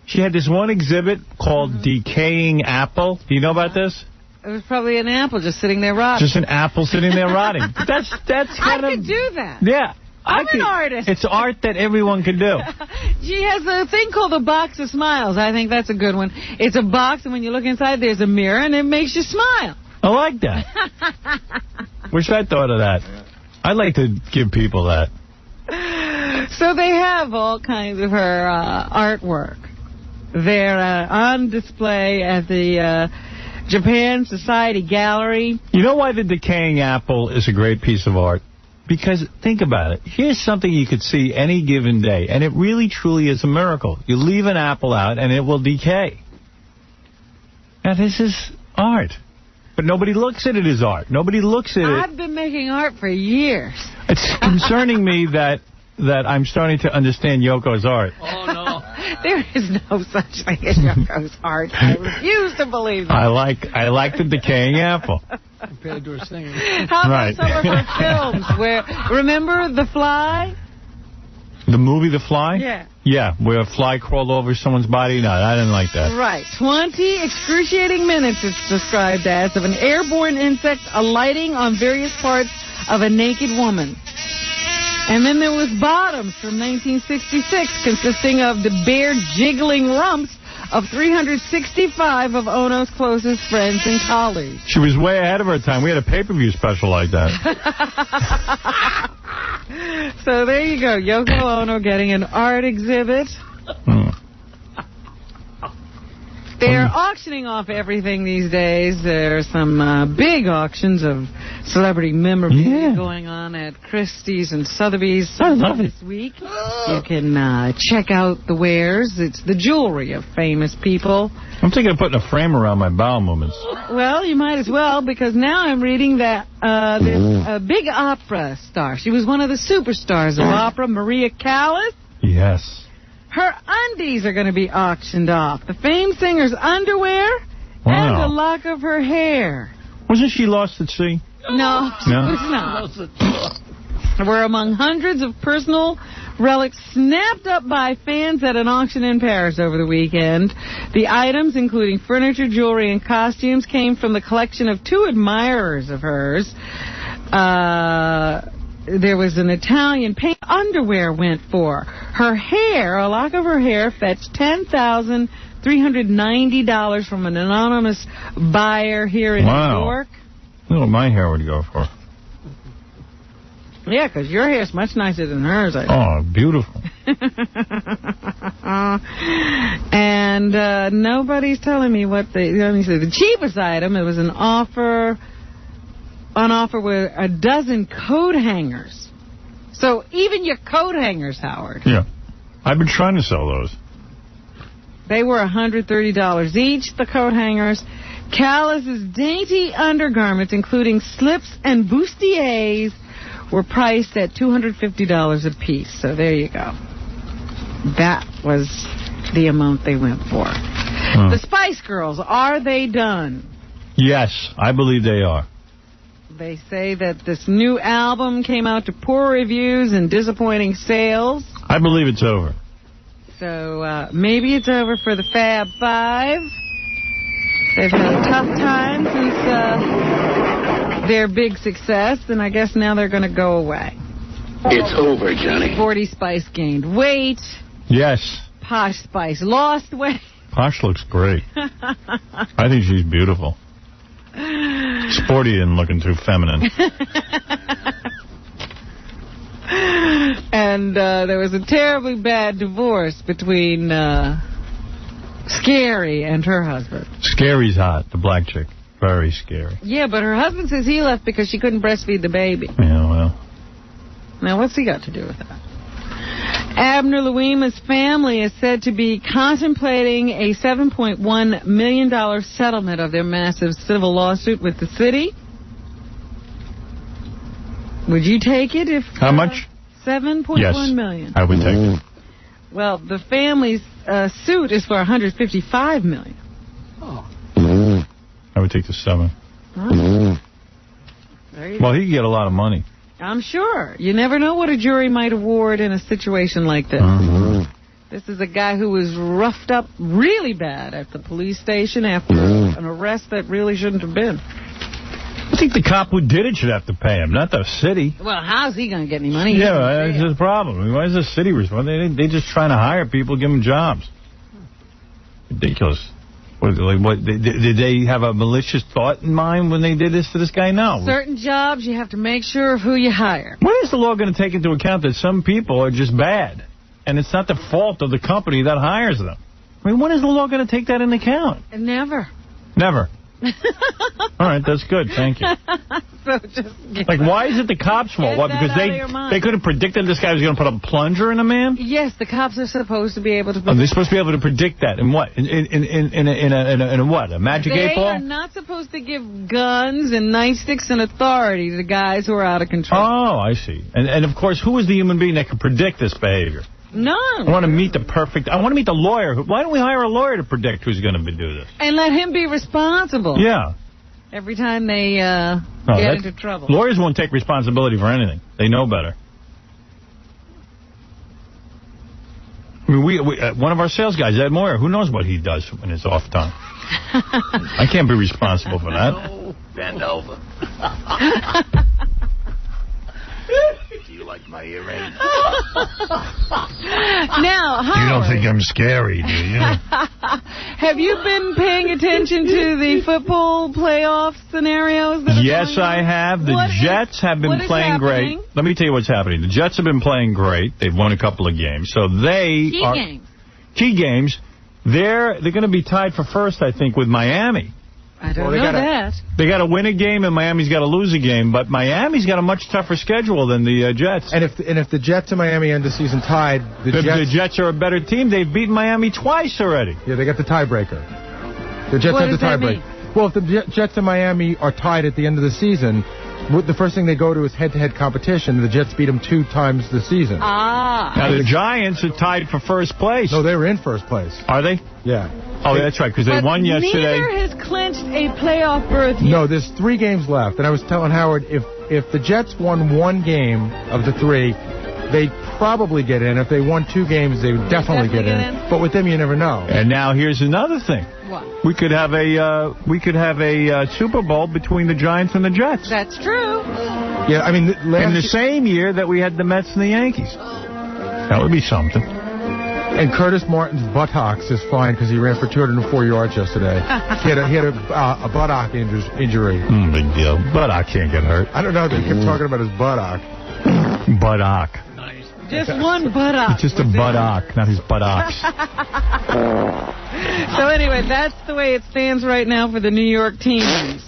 she had this one exhibit called Decaying Apple. Do you know about this? It was probably an apple just sitting there rotting. Just an apple sitting there rotting. That's kind of... I could do that. Yeah. I'm an artist. It's art that everyone can do. She has a thing called a box of smiles. I think that's a good one. It's a box, and when you look inside, there's a mirror, and it makes you smile. I like that. Wish I thought of that. I'd like to give people that. So they have all kinds of her artwork. They're on display at the Japan Society Gallery. You know why the Decaying Apple is a great piece of art? Because, think about it. Here's something you could see any given day, and it really, truly is a miracle. You leave an apple out, and it will decay. Now, this is art. But nobody looks at it as art. Nobody looks at it... I've been making art for years. It's concerning me that I'm starting to understand Yoko's art. Oh, no. There is no such thing as Yoko's art. I refuse to believe that. I like the Decaying Apple. Compared to her singing. How about some of her films? Remember The Fly? The movie The Fly? Yeah. Yeah, where a fly crawled over someone's body. No, I didn't like that. Right. 20 excruciating minutes, it's described as, of an airborne insect alighting on various parts of a naked woman. And then there was Bottoms from 1966, consisting of the bare jiggling rumps of 365 of Ono's closest friends and colleagues. She was way ahead of her time. We had a pay-per-view special like that. So there you go. Yoko Ono getting an art exhibit. They're auctioning off everything these days. There are some big auctions of celebrity memorabilia going on at Christie's and Sotheby's this week. You can check out the wares. It's the jewelry of famous people. I'm thinking of putting a frame around my bowel movements. Well, you might as well, because now I'm reading that there's a big opera star. She was one of the superstars of opera, Maria Callas. Yes. Her undies are going to be auctioned off. The famed singer's underwear and a lock of her hair. Wasn't she lost at sea? No, she was not. Were among hundreds of personal relics snapped up by fans at an auction in Paris over the weekend. The items, including furniture, jewelry, and costumes, came from the collection of two admirers of hers. There was an Italian paint underwear went for. Her hair, a lock of her hair, fetched $10,390 from an anonymous buyer here in New York. That's what my hair would go for. Yeah, because your hair's much nicer than hers. Oh, beautiful. And nobody's telling me what let me see. The cheapest item, it was on offer with a dozen coat hangers. So even your coat hangers, Howard. Yeah. I've been trying to sell those. They were $130 each, the coat hangers. Callas's dainty undergarments, including slips and bustiers, were priced at $250 a piece. So there you go. That was the amount they went for. The Spice Girls, are they done? Yes, I believe they are. They say that this new album came out to poor reviews and disappointing sales. I believe it's over. So maybe it's over for the Fab Five. They've had a tough time since their big success, and I guess now they're going to go away. It's over, Johnny. 40 Spice gained weight. Yes. Posh Spice lost weight. Posh looks great. I think she's beautiful. Sporty and looking too feminine. And there was a terribly bad divorce between Scary and her husband. Scary's hot, the black chick. Very scary. Yeah, but her husband says he left because she couldn't breastfeed the baby. Yeah, well. Now, what's he got to do with that? Abner Louima's family is said to be contemplating a $7.1 million settlement of their massive civil lawsuit with the city. Would you take it if... How much? $7.1 million. I would take it. Well, the family's suit is for $155 million. I would take the 7. Well, he could get a lot of money. I'm sure. You never know what a jury might award in a situation like this. This is a guy who was roughed up really bad at the police station after an arrest that really shouldn't have been. I think the cop who did it should have to pay him, not the city. Well, how's he going to get any money? Yeah, that's the problem. I mean, why is the city responsible? They're just trying to hire people, give them jobs. Ridiculous. Did they have a malicious thought in mind when they did this to this guy? No. Certain jobs, you have to make sure of who you hire. When is the law going to take into account that some people are just bad, and it's not the fault of the company that hires them? I mean, when is the law going to take that into account? Never. Never. All right, that's good. Thank you. So just like, why is it the cops' fault? What? Because they could have predicted this guy was going to put a plunger in a man? Yes, the cops are supposed to be able to. They're supposed to be able to predict that. In what? In a what? A magic 8 ball? They are not supposed to give guns and nightsticks and authority to guys who are out of control. Oh, I see. And of course, who is the human being that can predict this behavior? None. I want to meet the lawyer. Why don't we hire a lawyer to predict who's going to do this? And let him be responsible. Yeah. Every time they get into trouble. Lawyers won't take responsibility for anything. They know better. I mean, one of our sales guys, Ed Moyer, who knows what he does in his off time? I can't be responsible for that. No, bend over. Do you like my earring? Now, Howard, You don't think I'm scary, do you? have you been paying attention to the football playoff scenarios? Yes, I have. The Jets have been playing great. Let me tell you what's happening. The Jets have been playing great. They've won a couple of games. So they Key are... games. Key games. They're going to be tied for first, I think, with Miami. I don't know that. They got to win a game, and Miami's got to lose a game. But Miami's got a much tougher schedule than the Jets. And if the Jets and Miami end the season tied, the Jets are a better team. They've beaten Miami twice already. Yeah, they got the tiebreaker. The Jets have the tiebreaker. Well, if the Jets and Miami are tied at the end of the season, the first thing they go to is head-to-head competition. The Jets beat them 2 times this season. Now, the Giants are tied for first place. No, they were in first place. Are they? Yeah. Oh, that's right, because they won yesterday. Neither has clinched a playoff berth yet. No, there's 3 games left. And I was telling Howard, if the Jets won 1 game of the 3, they'd probably get in. If they won 2 games, they would definitely get in. But with them, you never know. And now here's another thing. What? We could have a Super Bowl between the Giants and the Jets. That's true. Yeah, I mean, in the same year that we had the Mets and the Yankees. That would be something. And Curtis Martin's buttocks is fine because he ran for 204 yards yesterday. He had a buttock injury. Big deal. Buttock can't get hurt. I don't know. They kept talking about his buttock. Buttock. Just one buttock. It's just a buttock, not his buttocks. So anyway, that's the way it stands right now for the New York teams.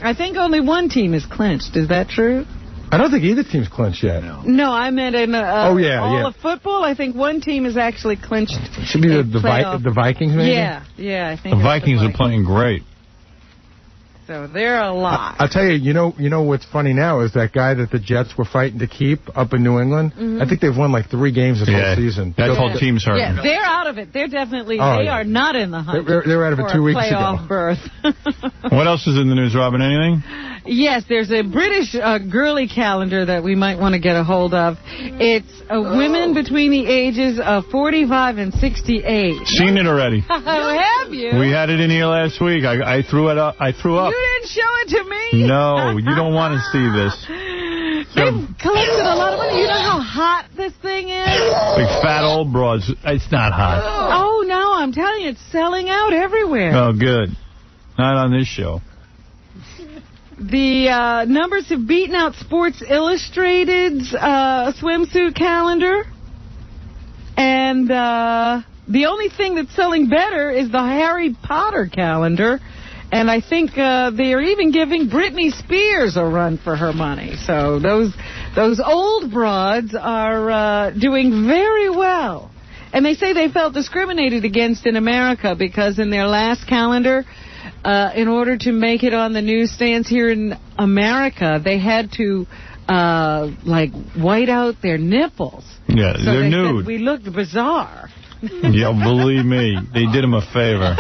I think only one team is clinched. Is that true? I don't think either team's clinched yet. No, I meant in all yeah. of football. I think one team is actually clinched. Should be the Vikings, maybe? Yeah, I think the Vikings are playing great. So they're a lot. I'll tell you, you know what's funny now is that guy that the Jets were fighting to keep up in New England. I think they've won like 3 games this whole season. That whole team's hurt. Yeah, they're out of it. They're definitely, they are not in the hunt. They were out of it 2 weeks ago. Playoff berth. What else is in the news, Robin? Anything? Yes, there's a British girly calendar that we might want to get a hold of. It's women between the ages of 45 and 68. Seen it already. Oh, have you? We had it in here last week. I threw it up. You didn't show it to me? No, you don't want to see this. They've collected a lot of money. You know how hot this thing is? Big fat old broads. It's not hot. Oh, no, I'm telling you, it's selling out everywhere. Oh, good. Not on this show. The numbers have beaten out Sports Illustrated's swimsuit calendar. And the only thing that's selling better is the Harry Potter calendar. And I think they are even giving Britney Spears a run for her money. So those old broads are doing very well. And they say they felt discriminated against in America because in their last calendar, in order to make it on the newsstands here in America, they had to, white out their nipples. Yeah, so they're nude. Said we looked bizarre. Yeah, believe me, they did him a favor.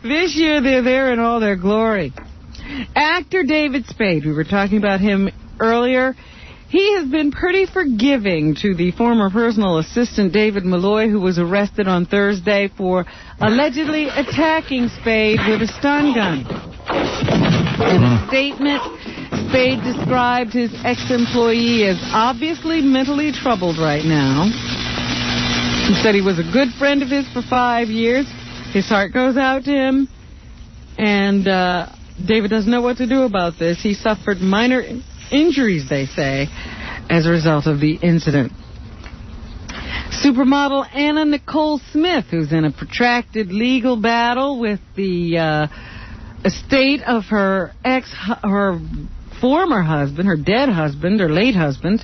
This year, they're there in all their glory. Actor David Spade, we were talking about him earlier. He has been pretty forgiving to the former personal assistant David Malloy, who was arrested on Thursday for allegedly attacking Spade with a stun gun. In a statement, Spade described his ex-employee as obviously mentally troubled right now. He said he was a good friend of his for 5 years. His heart goes out to him. And David doesn't know what to do about this. He suffered minor injuries, they say, as a result of the incident. Supermodel Anna Nicole Smith, who's in a protracted legal battle with the estate of her former husband, her dead husband, or late husband,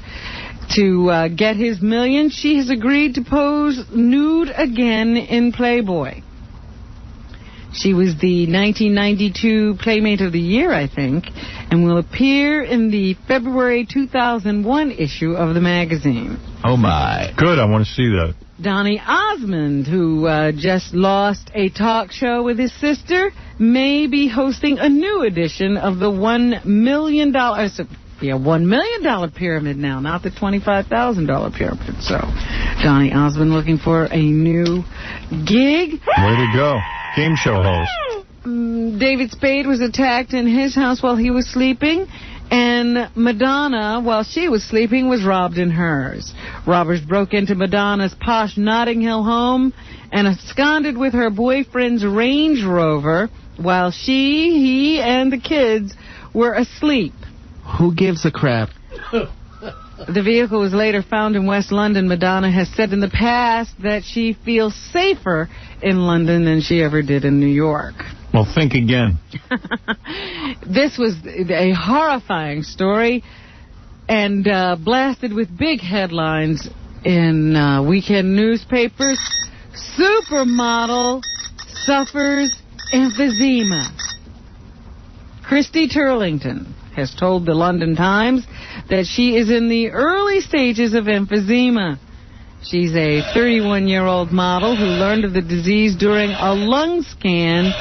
to get his millions, she has agreed to pose nude again in Playboy. She was the 1992 Playmate of the Year, I think, and will appear in the February 2001 issue of the magazine. Oh, my. Good, I want to see that. Donny Osmond, who just lost a talk show with his sister, may be hosting a new edition of the $1 million, be a $1 million pyramid now, not the $25,000 pyramid. So, Donny Osmond looking for a new gig. Way to go. Game show host. David Spade was attacked in his house while he was sleeping. And Madonna, while she was sleeping, was robbed in hers. Robbers broke into Madonna's posh Notting Hill home and absconded with her boyfriend's Range Rover while he, and the kids were asleep. Who gives a crap? The vehicle was later found in West London. Madonna has said in the past that she feels safer in London than she ever did in New York. Well, think again. This was a horrifying story and blasted with big headlines in weekend newspapers. Supermodel suffers emphysema. Christy Turlington has told the London Times that she is in the early stages of emphysema. She's a 31-year-old model who learned of the disease during a lung scan.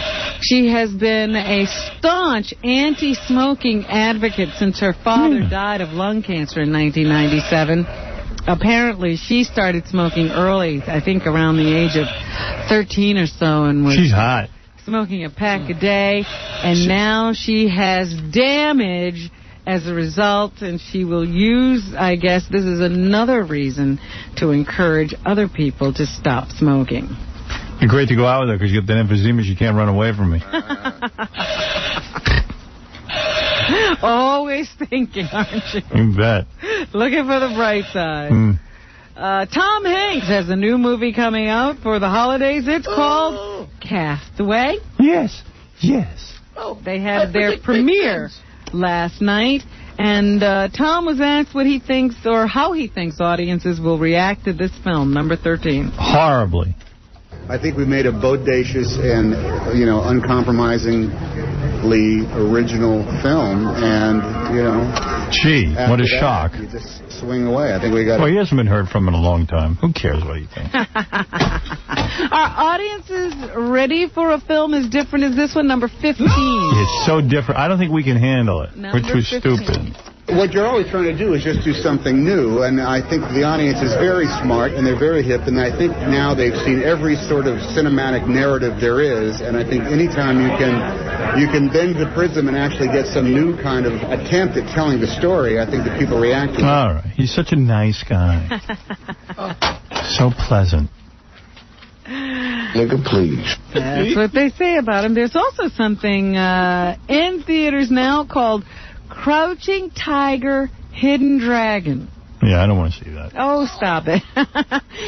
She has been a staunch anti-smoking advocate since her father died of lung cancer in 1997. Apparently, she started smoking early, I think around the age of 13 or so, and was She's hot. Smoking a pack a day, and now she has damage as a result, and she will use, I guess this is another reason to encourage other people to stop smoking. It's great to go out with her because you get that emphysema, she can't run away from me. Always thinking, aren't you? You bet. Looking for the bright side. Tom Hanks has a new movie coming out for the holidays. It's called Castaway. Yes. They had their premiere last night, and Tom was asked what he thinks or how he thinks audiences will react to this film, number 13. Horribly. I think we made a bodacious and, uncompromisingly original film, and, Gee, what a shock. You just swing away. I think we got. Well, he hasn't been heard from in a long time. Who cares what he thinks? Are audiences ready for a film as different as this one, number 15? It's so different. I don't think we can handle it. We're too 15. stupid. What you're always trying to do is just do something new, and I think the audience is very smart, and they're very hip, and I think now they've seen every sort of cinematic narrative there is, and I think anytime you can bend the prism and actually get some new kind of attempt at telling the story, I think that people react to it. All right. He's such a nice guy. So pleasant. Nigga, please. That's what they say about him. There's also something in theaters now called Crouching Tiger, Hidden Dragon. Yeah, I don't want to see that. Oh, stop it.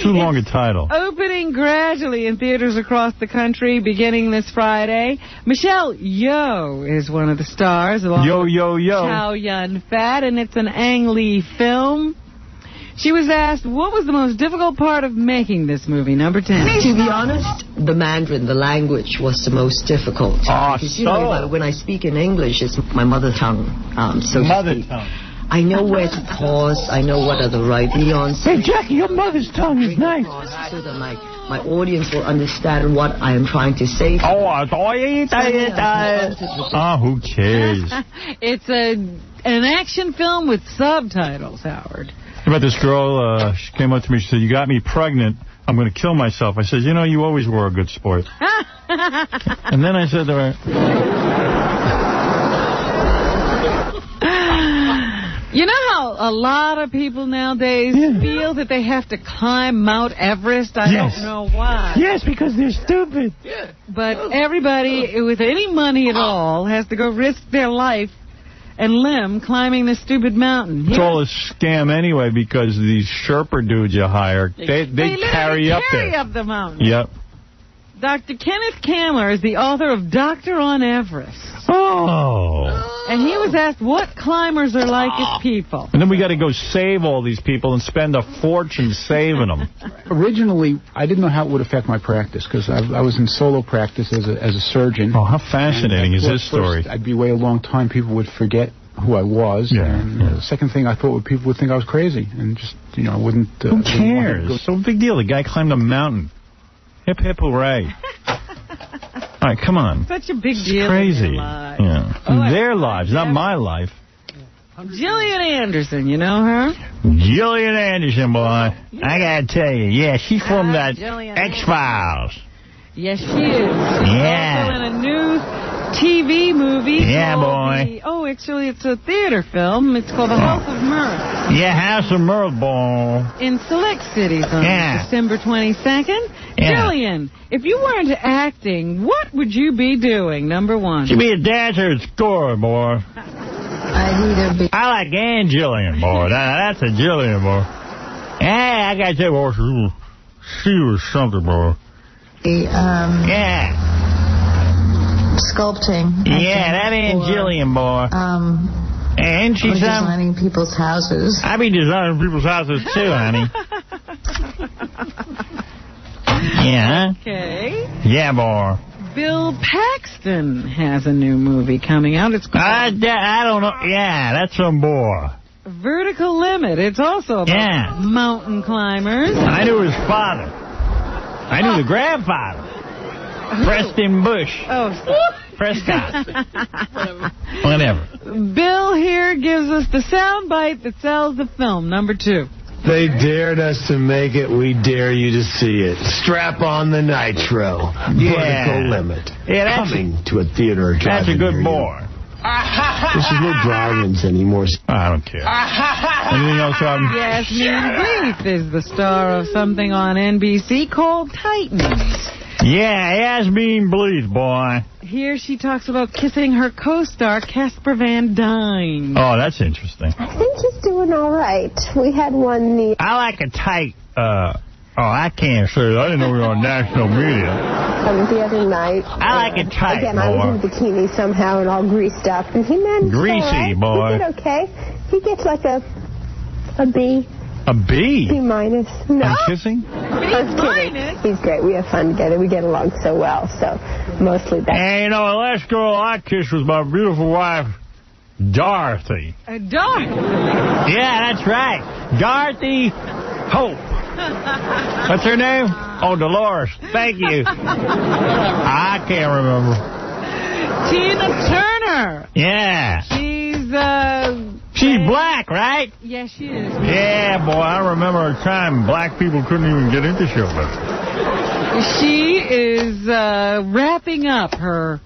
Too long a title. Opening gradually in theaters across the country beginning this Friday. Michelle Yeoh is one of the stars. Chow Yun-fat, and it's an Ang Lee film. She was asked, what was the most difficult part of making this movie, number 10? To be honest, the Mandarin, the language, was the most difficult. Because, when I speak in English, it's my mother tongue. Mother tongue. I know where to pause. I know what are the right nuances. Hey, Jackie, your mother's tongue is nice. So that my audience will understand what I am trying to say. Who cares? It's an action film with subtitles, Howard. About this girl, she came up to me, she said, you got me pregnant, I'm going to kill myself. I said, you always were a good sport. And then I said to her... You know how a lot of people nowadays feel that they have to climb Mount Everest? I don't know why. Yes, because they're stupid. But everybody with any money at all has to go risk their life and limb climbing this stupid mountain. It's all a scam anyway, because these Sherpa dudes you hire, they carry up there. Carry up the mountain. Yep. Dr. Kenneth Kamler is the author of Doctor on Everest. Oh. And he was asked what climbers are like as people. And then we got to go save all these people and spend a fortune saving them. Originally, I didn't know how it would affect my practice, because I was in solo practice as a surgeon. Oh, how fascinating is this story? I'd be away a long time. People would forget who I was. The second thing I thought people would think I was crazy. And just, I wouldn't... Who cares? It's no big deal. The guy climbed a mountain. Hip, hip, hooray. All right, come on. Such a big deal. Crazy. In their lives. Yeah. Their lives, not my life. Gillian Anderson, you know her? Gillian Anderson, boy. I gotta tell you, yeah, she's from that X-Files. Yes, she is. She's Yeah. also in a new TV movie. Yeah, boy. Actually, it's a theater film. It's called The House of Mirth. Yeah, House of Mirth, boy. In select cities on December 22nd. Yeah. Gillian, if you weren't acting, what would you be doing, number one? She'd be a dancer at school, boy. I like Ann Gillian, boy. That's a Gillian, boy. Hey, I gotta tell you, boy, she was something, boy. Yeah. Sculpting. Yeah, that Ann Gillian, boy. And she's designing people's houses. I be designing people's houses too, honey. Yeah. Okay. Yeah, boy. Bill Paxton has a new movie coming out. It's called I don't know. Yeah, that's some boy. Vertical Limit. It's also about mountain climbers. I knew his father. I knew the grandfather. Preston Bush. Oh, Prescott. Whatever. Bill here gives us the soundbite that sells the film, number 2. They dared us to make it. We dare you to see it. Strap on the nitro. Vertical Limit. Yeah, coming to a theater. That's a good boy. This is no drive-ins anymore. I don't care. Anything else, Robin? Yasmin Bleeth is the star of something on NBC called Titans. Yeah, Yasmin Bleeth, boy. Here she talks about kissing her co-star, Casper Van Dine. Oh, that's interesting. I think he's doing all right. We had one... I like a tight... I can't say that. I didn't know we were on national media. The other night. I like it tight, again, boy. I was in a bikini somehow and all greased up, and he managed Greasy, boy. He did okay. He gets like a B. A B? B minus. No. I'm kissing? minus. He's great. We have fun together. We get along so well. So mostly that. And you know, the last girl I kissed was my beautiful wife, Dorothy. Dorothy? Yeah, that's right. Dorothy Hope. What's her name? Oh, Dolores. Thank you. I can't remember. Tina Turner. Yeah. She's black, right? Yes, she is. Yeah, boy, I remember a time black people couldn't even get into show business. She is wrapping up her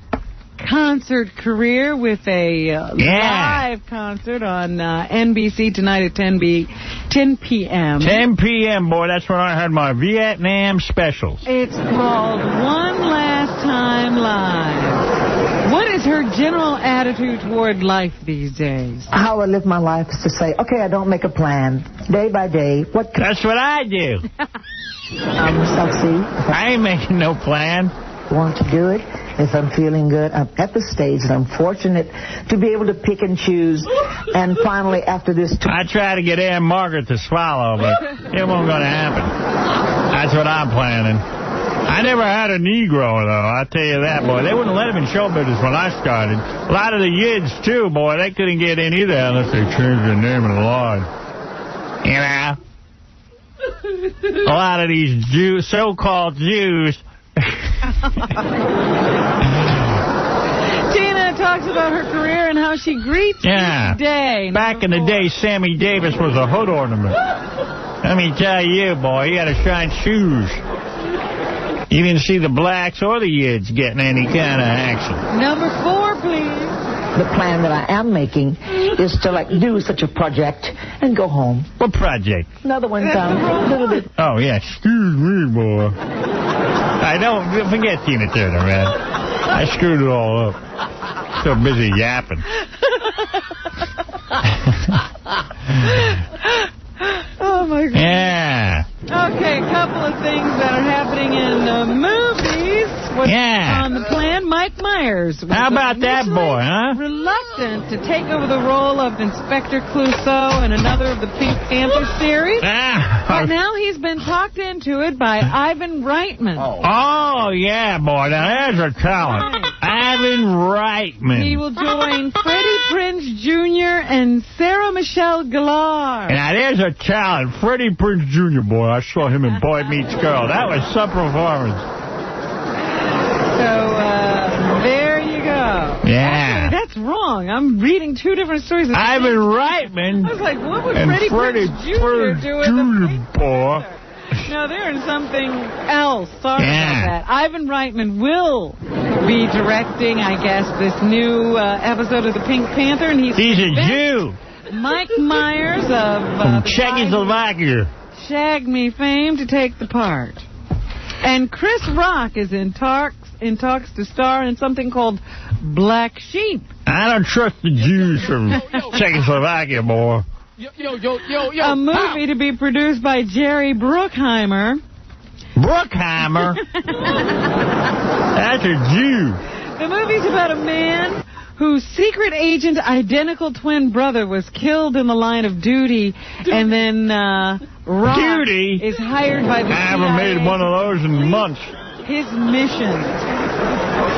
concert career with a live concert on NBC tonight at 10 p.m. 10 p.m., boy. That's when I had my Vietnam specials. It's called One Last Time Live. What is her general attitude toward life these days? How I live my life is to say, okay, I don't make a plan. Day by day. That's what I do. Succeed. I ain't making no plan. Want to do it. If I'm feeling good, I'm at the stage that I'm fortunate to be able to pick and choose. And finally, after this... I try to get Ann Margaret to swallow, but it won't going to happen. That's what I'm planning. I never had a Negro, though. I'll tell you that, boy. They wouldn't let him in show business when I started. A lot of the Yids, too, boy. They couldn't get in either unless they changed their name in the line. You know? A lot of these Jews, so-called Jews... Tina talks about her career and how she greets each day. Back in the day, Sammy Davis was a hood ornament. Let me tell you, boy, he had to shine shoes. You didn't see the blacks or the Yids getting any kind of action. Number 4, please. The plan that I am making is to, do such a project and go home. What project? Another one comes. A little bit. Oh, yeah. Excuse me, boy. I don't forget Tina Turner, man. I screwed it all up. So busy yapping. Oh, my God. Yeah. Okay, a couple of things that are happening in the movies. What's on the plan? Mike Myers. How about that boy, huh? Reluctant to take over the role of Inspector Clouseau in another of the Pink Panther series. But now he's been talked into it by Ivan Reitman. Oh, yeah, boy. Now, there's a talent. Ivan Reitman. He will join Freddie Prinze Jr. and Sarah Michelle Gellar. Now, there's a talent. Freddie Prinze Jr., boy. I saw him in Boy Meets Girl. That was some performance. So, there you go. Yeah. Actually, What's wrong? I'm reading two different stories. Ivan Reitman. I was like, what would and Freddie Prinze Jr. do in the boy. No, they're in something else. Sorry about that. Ivan Reitman will be directing, I guess, this new episode of The Pink Panther. And he's a Jew. Mike Myers of from Czechoslovakia. Shag Me fame to take the part. And Chris Rock is in talks to star in something called Black Sheep. I don't trust the Jews from Czechoslovakia, boy. A movie to be produced by Jerry Bruckheimer. Bruckheimer? That's a Jew. The movie's about a man whose secret agent identical twin brother was killed in the line of duty, and then Rock is hired by the CIA. I haven't made one of those in months. His mission.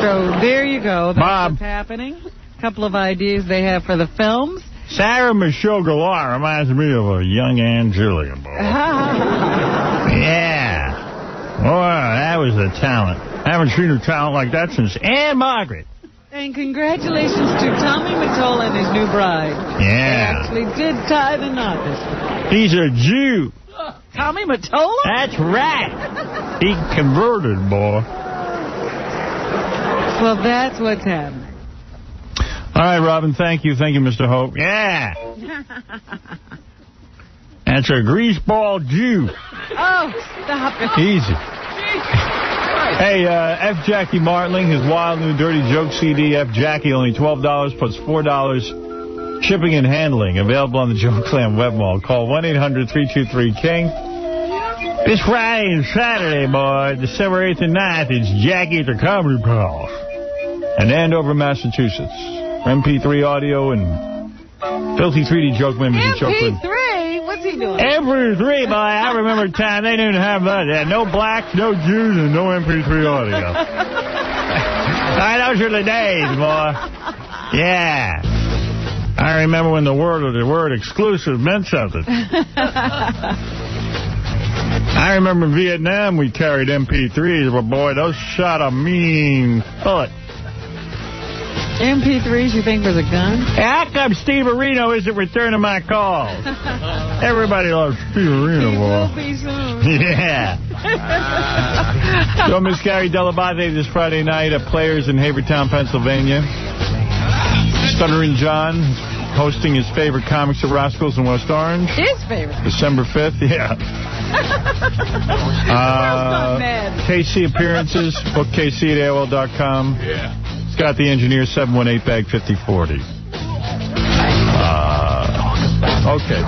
So there you go. That's what's happening. A couple of ideas they have for the films. Sarah Michelle Gellar reminds me of a young Angelia, boy. Yeah. Boy, that was a talent. I haven't seen a talent like that since Anne Margaret. And congratulations to Tommy Mottola and his new bride. Yeah. They actually did tie the knot this time. He's a Jew. Tommy Mottola? That's right. He converted, boy. Well, that's what's happening. All right, Robin, thank you. Thank you, Mr. Hope. Yeah. That's a greaseball Jew. Oh, stop it. Easy. Hey, F. Jackie Martling, his Wild New Dirty Joke CD, F. Jackie, only $12 plus $4 shipping and handling. Available on the Joe Clam web mall. Call 1-800-323-KING. This Friday and Saturday, boy, December 8th and 9th, it's Jackie at the Comedy Palace in Andover, Massachusetts. MP3 audio and filthy 3D joke members. MP3? What's he doing? MP3, boy. I remember a time they didn't have that. They had no blacks, no Jews, and no MP3 audio. All right, those are the days, boy. Yeah. I remember when the word exclusive meant something. I remember in Vietnam we carried MP3s, but boy, those shot a mean bullet. MP3s you think was a gun? How come Steve Areno isn't returning my calls? Everybody loves Steve Areno, boy. He will be soon. Yeah. So Miss Gary Dell'Abate this Friday night at Players in Havertown, Pennsylvania. Stuttering John hosting his favorite comics at Roscoe's in West Orange. His favorite? December 5th, yeah. KC appearances, book KC at AOL.com. Yeah. Scott the Engineer, 718-BAG-5040. Okay.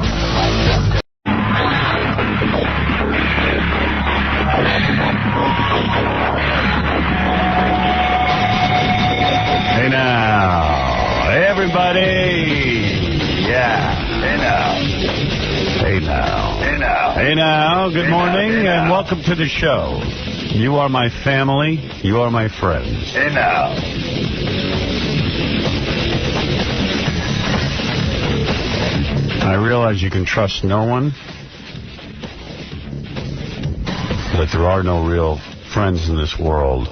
Hey now, everybody. Yeah. Hey now. Hey now. Hey now. Hey now. Good morning and welcome to the show. You are my family. You are my friends. Hey now. I realize you can trust no one, that there are no real friends in this world,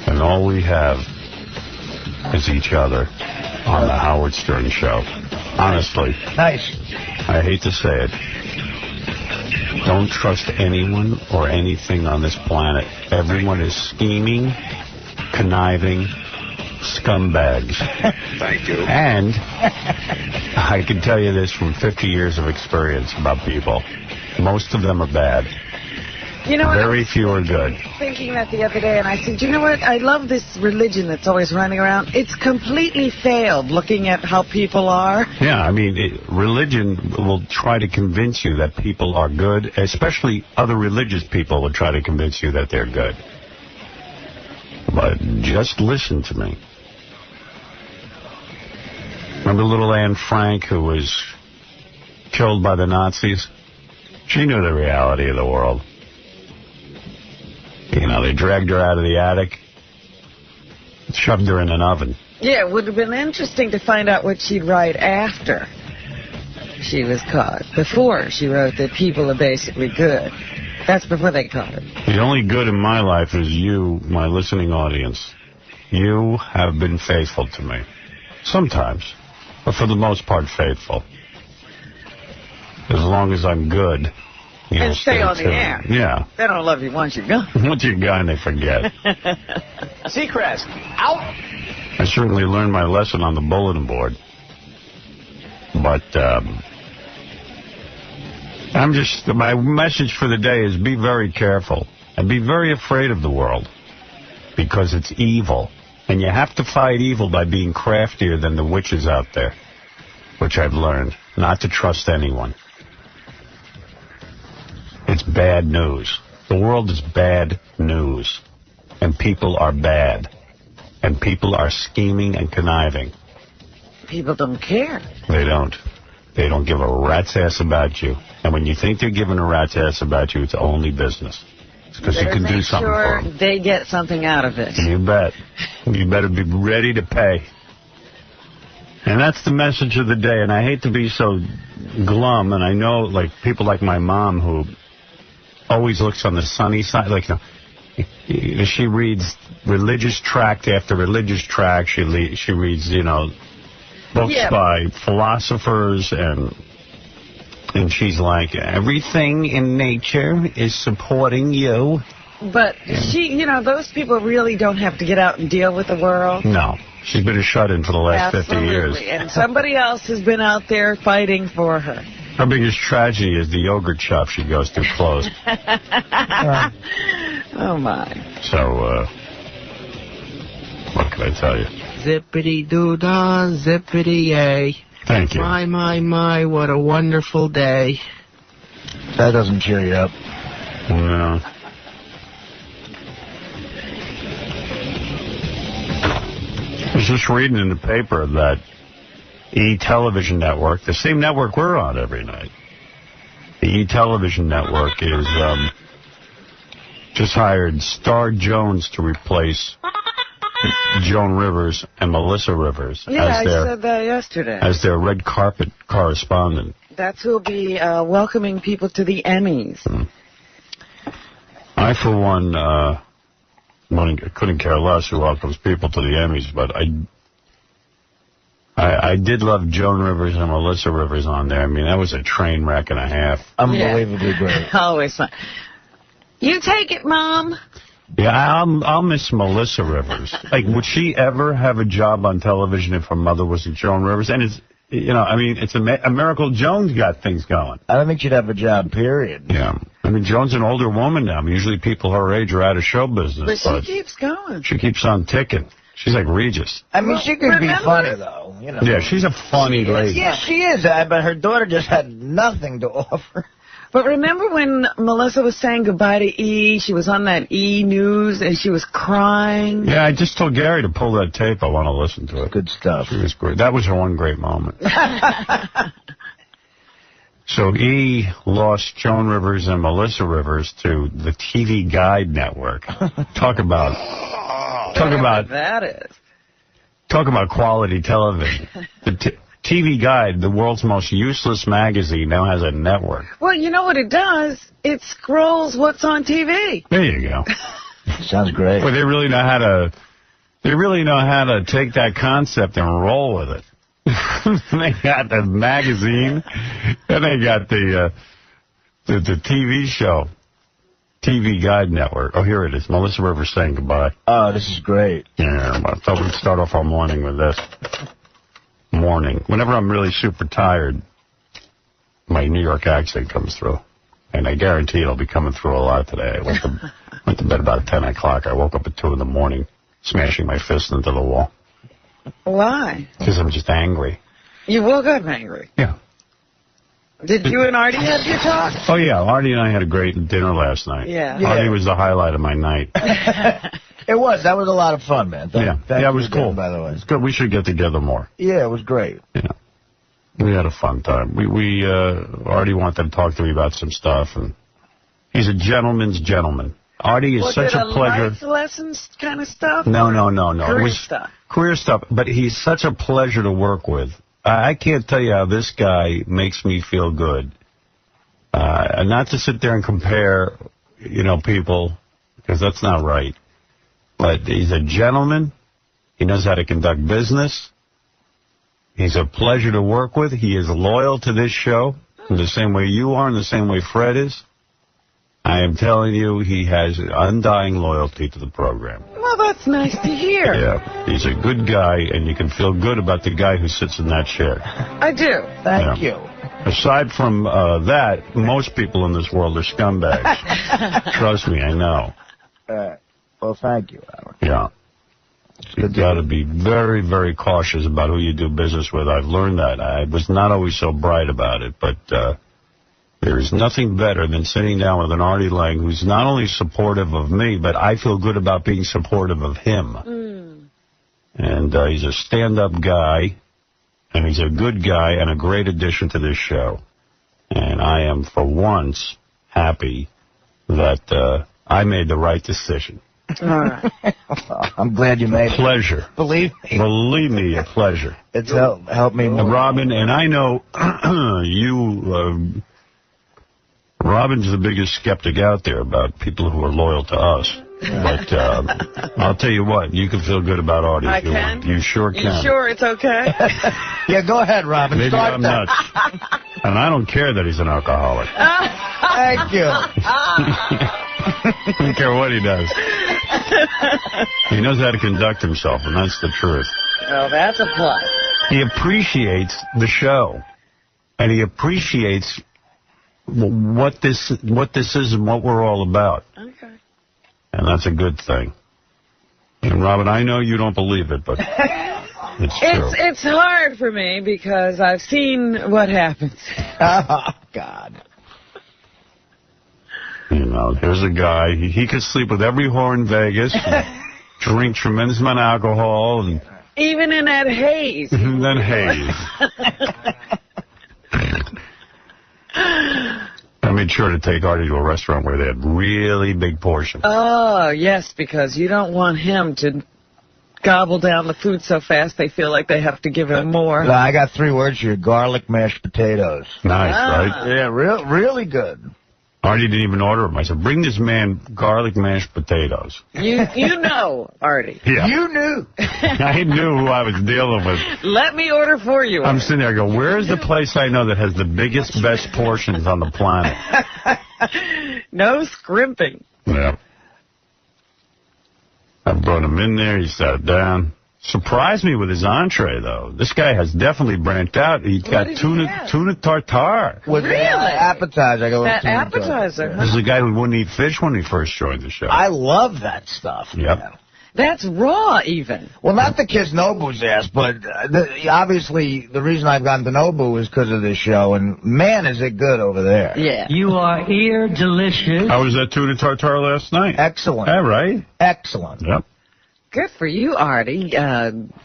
and all we have is each other on the Howard Stern Show. Honestly. Nice. I hate to say it. Don't trust anyone or anything on this planet. Everyone is scheming, conniving scumbags. Thank you. And I can tell you this from 50 years of experience about people. Most of them are bad. You know, very few are good. Thinking that the other day, and I said, you know what? I love this religion that's always running around. It's completely failed looking at how people are. Yeah, I mean, religion will try to convince you that people are good, especially other religious people will try to convince you that they're good. But just listen to me. Remember little Anne Frank who was killed by the Nazis? She knew the reality of the world. You know, they dragged her out of the attic, shoved her in an oven. Yeah, it would have been interesting to find out what she'd write after she was caught. Before she wrote that people are basically good. That's before they caught her. The only good in my life is you, my listening audience. you have been faithful to me. Sometimes, but for the most part, faithful. As long as I'm good. And stay on the air. Yeah. They don't love you once you're gone. Once you're gone, they forget. Seacrest, out. I certainly learned my lesson on the bulletin board. But my message for the day is be very careful and be very afraid of the world because it's evil. And you have to fight evil by being craftier than the witches out there, which I've learned not to trust anyone. It's bad news. The world is bad news. And people are bad. And people are scheming and conniving. People don't care. They don't. They don't give a rat's ass about you. And when you think they're giving a rat's ass about you, it's only business. It's because you can do something for them. They get something out of it. You bet. You better be ready to pay. And that's the message of the day. And I hate to be so glum. And I know, like, people like my mom who always looks on the sunny side. Like, she reads religious tract after religious tract. She reads, books by philosophers, and she's like, everything in nature is supporting you. But those people really don't have to get out and deal with the world. No. She's been a shut-in for the last 50 years. And somebody else has been out there fighting for her. Her biggest tragedy is the yogurt shop she goes to closed. Oh, my. So, what can I tell you? Zippity-doo-dah, zippity-yay. Thank you. My, what a wonderful day. That doesn't cheer you up. Well, I was just reading in the paper that E-Television Network, the same network we're on every night, the E-Television Network is just hired Star Jones to replace Joan Rivers and Melissa Rivers. Yeah, I said that yesterday. As their red carpet correspondent. That's who'll be welcoming people to the Emmys. I, for one, couldn't care less who welcomes people to the Emmys, but I did love Joan Rivers and Melissa Rivers on there. I mean, that was a train wreck and a half. Unbelievably great. Always fun. You take it, Mom. Yeah, I'll miss Melissa Rivers. Like, would she ever have a job on television if her mother wasn't Joan Rivers? And it's, it's a miracle Joan's got things going. I don't think she'd have a job, period. Yeah. I mean, Joan's an older woman now. I mean, usually people her age are out of show business. But she keeps going. She keeps on ticking. She's like Regis. I mean, she could be funny, though. Yeah, she's a funny lady. Yeah, she is. But her daughter just had nothing to offer. But remember when Melissa was saying goodbye to E? She was on that E! News, and she was crying. Yeah, I just told Gary to pull that tape. I want to listen to it. Good stuff. She was great. That was her one great moment. So E! lost Joan Rivers and Melissa Rivers to the TV Guide Network. Talk about that is. Talk about quality television. The TV Guide, the world's most useless magazine, now has a network. Well, you know what it does? It scrolls what's on TV. There you go. Sounds great. Well, they really know how to take that concept and roll with it. They got the magazine, and they got the TV show. TV Guide Network. Oh, here it is. Melissa Rivers saying goodbye. Oh, this is great. Yeah, I thought we'd start off our morning with this. Morning. Whenever I'm really super tired, my New York accent comes through. And I guarantee it'll be coming through a lot today. I went to bed about 10 o'clock. I woke up at 2 in the morning, smashing my fist into the wall. Why? Because I'm just angry. You woke up angry? Yeah. Did you and Artie have your talk? Oh, yeah. Artie and I had a great dinner last night. Yeah. Artie was the highlight of my night. It was. That was a lot of fun, man. Thank it was cool. By the way, it's good. We should get together more. Yeah, it was great. Yeah, we had a fun time. We Artie wanted to talk to me about some stuff, and he's a gentleman's gentleman. Artie is such a pleasure. Life lessons kind of stuff? No. Career stuff. Career stuff, but he's such a pleasure to work with. I can't tell you how this guy makes me feel good. And not to sit there and compare, people, because that's not right. But he's a gentleman. He knows how to conduct business. He's a pleasure to work with. He is loyal to this show in the same way you are, in the same way Fred is. I am telling you, he has undying loyalty to the program. Well, that's nice to hear. Yeah, he's a good guy, and you can feel good about the guy who sits in that chair. I do. Thank you. Aside from that, most people in this world are scumbags. Trust me, I know. Well, thank you, Howard. Yeah. You've got to be very, very cautious about who you do business with. I've learned that. I was not always so bright about it, but there is nothing better than sitting down with an Artie Lange who's not only supportive of me, but I feel good about being supportive of him. And he's a stand-up guy, and he's a good guy and a great addition to this show. And I am, for once, happy that I made the right decision. All right. I'm glad you made it. Pleasure. Believe me. Believe me, a pleasure. It's helped me more. Robin, and I know you, Robin's the biggest skeptic out there about people who are loyal to us. But I'll tell you what, you can feel good about Artie. I can? You sure can. You sure it's okay? Yeah, go ahead, Robin. Maybe Start I'm that. nuts. And I don't care that he's an alcoholic. Thank you. I don't care what he does. He knows how to conduct himself, and that's the truth. Well, that's a plus. He appreciates the show, and he appreciates what this is and what we're all about. Okay. And that's a good thing. And, Robin, I know you don't believe it, but it's true. It's hard for me because I've seen what happens. Oh, God. You know, here's a guy, he could sleep with every whore in Vegas, drink tremendous amount of alcohol, and Even in that haze. And then haze. I made sure to take Artie to a restaurant where they had really big portions. Oh, yes, because you don't want him to gobble down the food so fast they feel like they have to give him more. No, I got 3 words here. Garlic mashed potatoes. Nice, right? Yeah, really good. Artie didn't even order them. I said, bring this man garlic mashed potatoes. You know, Artie. Yeah. You knew. I knew who I was dealing with. Let me order for you. I'm sitting there, I go, where's the place I know that has the biggest, best portions on the planet? No scrimping. Yeah. I brought him in there. He sat down. Surprised me with his entree, though. This guy has definitely branched out. He's got tuna tartare. With the appetizer. I go with that tuna appetizer. This is a guy who wouldn't eat fish when he first joined the show. I love that stuff. Yep. Man. That's raw, even. Well, not to kiss Nobu's ass, but obviously the reason I've gotten to Nobu is because of this show, and man, is it good over there. Yeah. You are here, delicious. How was that tuna tartare last night? Excellent. All right. Excellent. Yep. Good for you, Artie.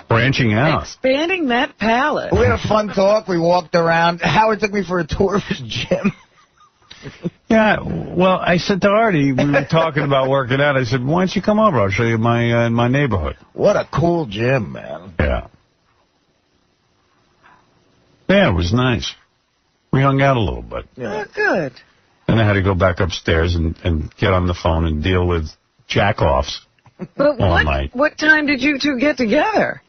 Branching out. Expanding that palate. We had a fun talk. We walked around. Howard took me for a tour of his gym. Yeah, well, I said to Artie, we were talking about working out. I said, why don't you come over? I'll show you my neighborhood. What a cool gym, man. Yeah. Yeah, it was nice. We hung out a little bit. Yeah. Oh, good. Then I had to go back upstairs and get on the phone and deal with jack-offs. But all night. What time did you two get together?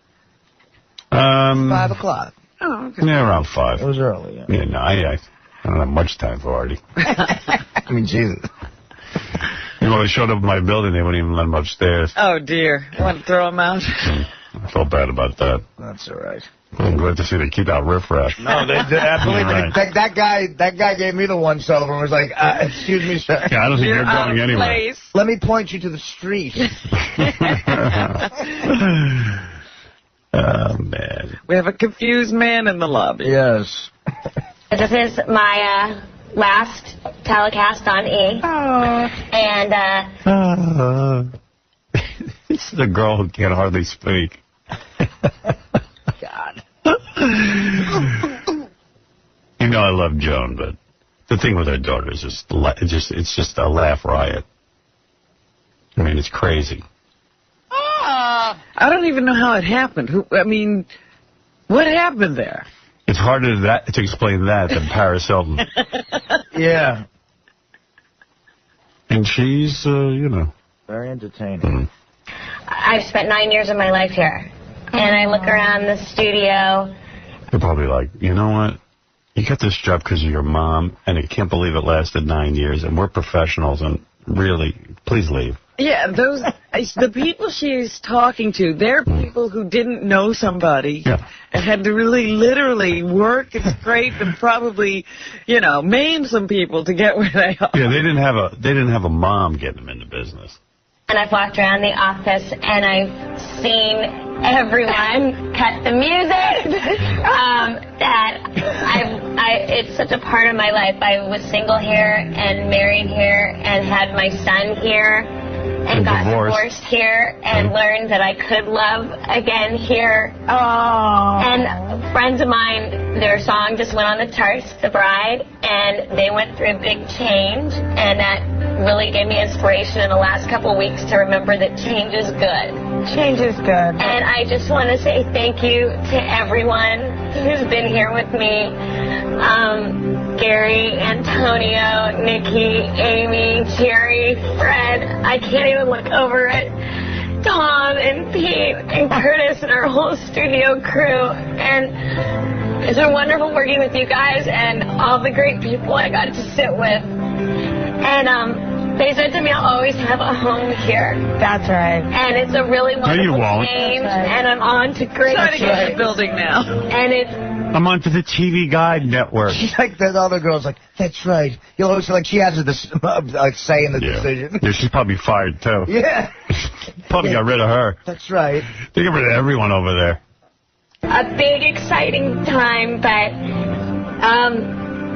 5 o'clock. Oh, okay. Yeah, around 5. It was early, yeah. Yeah, no, I don't have much time for Artie. I mean, Jesus. You know, when I showed up at my building, they wouldn't even let him upstairs. Oh, dear. Want to throw him out? I felt bad about that. That's all right. I'm glad to see they keep out riffraff. No, they did. Absolutely. Right. That guy gave me the once over and was like, excuse me, sir. Yeah, I don't think you're going anywhere. Let me point you to the street. Oh, man. We have a confused man in the lobby. Yes. This is my last telecast on E. Oh. And, This is a girl who can hardly speak. God. You know I love Joan, but the thing with her daughter is it's just a laugh riot. I mean, it's crazy. I don't even know how it happened. What happened there? It's harder to explain that than Paris Hilton. Yeah. And she's, very entertaining. I've spent 9 years of my life here. and I look around the studio. They're probably like, you know what? You got this job because of your mom, and I can't believe it lasted 9 years, and we're professionals, and really, please leave. Yeah, the people she's talking to, they're people who didn't know somebody and had to really literally work and scrape and probably, maim some people to get where they are. Yeah, they didn't have a mom getting them into business. And I've walked around the office and I've seen everyone cut the music. It's such a part of my life. I was single here and married here and had my son here and got divorced here and learned that I could love again here. Oh. And friends of mine, their song just went on the charts, The Bride, and they went through a big change, and that really gave me inspiration in the last couple of weeks to remember that change is good. Change is good. And I just want to say thank you to everyone who's been here with me. Gary, Antonio, Nikki, Amy, Jerry, Fred. I can't even look over at Tom and Pete and Curtis and our whole studio crew. And it's been wonderful working with you guys and all the great people I got to sit with. And they said to me, I'll always have a home here. That's right. And it's a really wonderful change. And I'm on to great things. Trying to get the building now. And I'm onto the TV Guide network. She's like the other girl's like, that's right. You know, like she has a say in the decision. Yeah, she's probably fired, too. Yeah. Probably got rid of her. That's right. They got rid of everyone over there. A big, exciting time, but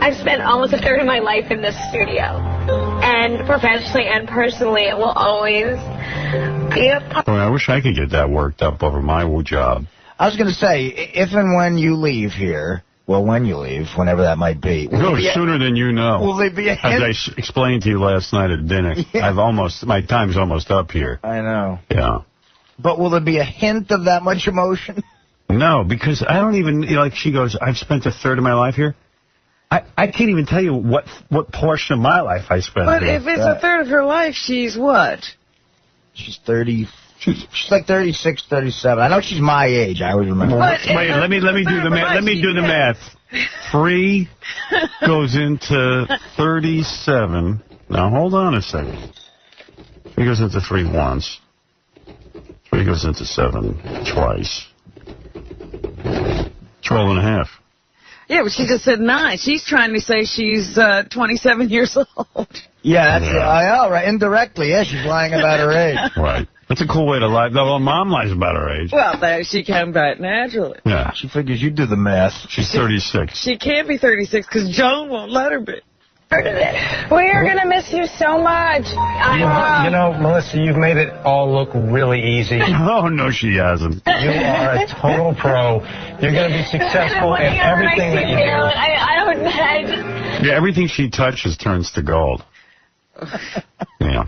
I've spent almost a third of my life in this studio. And professionally and personally, it will always be a part. I wish I could get that worked up over my job. I was going to say, if and when you leave here, well, when you leave, whenever that might be. No, sooner than you know. Will there be a hint? As I explained to you last night at dinner, my time's almost up here. I know. Yeah. But will there be a hint of that much emotion? No, because I don't even, like she goes, I've spent a third of my life here. I can't even tell you what portion of my life I spent here. But if it's a third of her life, she's what? She's 30. She's like 36, 37. I know she's my age. I always remember. Wait, let me do the math. Let me do the math. 3 goes into 37. Now, hold on a second. 3 goes into 3 once. 3 goes into 7 twice. 12 and a half. Yeah, but she just said 9. She's trying to say she's 27 years old. Yeah, that's I know, right? Indirectly, yeah, she's lying about her age. Right. That's a cool way to lie. Well, Mom lies about her age. Well, she came back naturally. Yeah. She figures you do the math. She's 36. She can't be 36 because Joan won't let her be. We are going to miss you so much. You know, Melissa, you've made it all look really easy. Oh, no, she hasn't. You are a total pro. You're going to be successful in everything that you do. Yeah, everything she touches turns to gold. Yeah.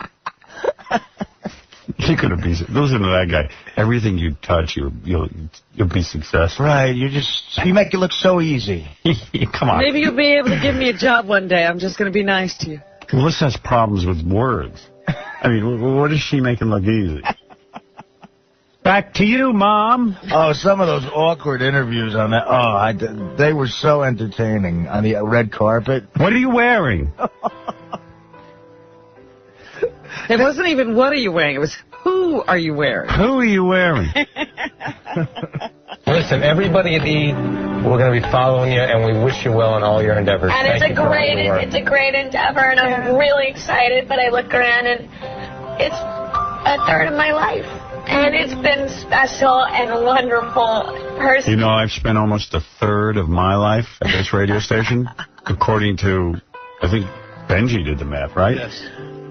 She could have been. Listen to that guy. Everything you touch, you'll be successful. Right. You make it look so easy. Come on. Maybe you'll be able to give me a job one day. I'm just going to be nice to you. Melissa has problems with words. I mean, what is she making look easy? Back to you, Mom. Oh, some of those awkward interviews on that. Oh, they were so entertaining on the red carpet. What are you wearing? It wasn't even what are you wearing. It was who are you wearing. Who are you wearing? Listen, everybody at E, we're going to be following you, and we wish you well in all your endeavors. And it's a great endeavor, and I'm really excited. But I look around, and it's a third of my life. And it's been special and wonderful. Personally. You know, I've spent almost a third of my life at this radio station, according to, I think, Benji did the math, right? Yes.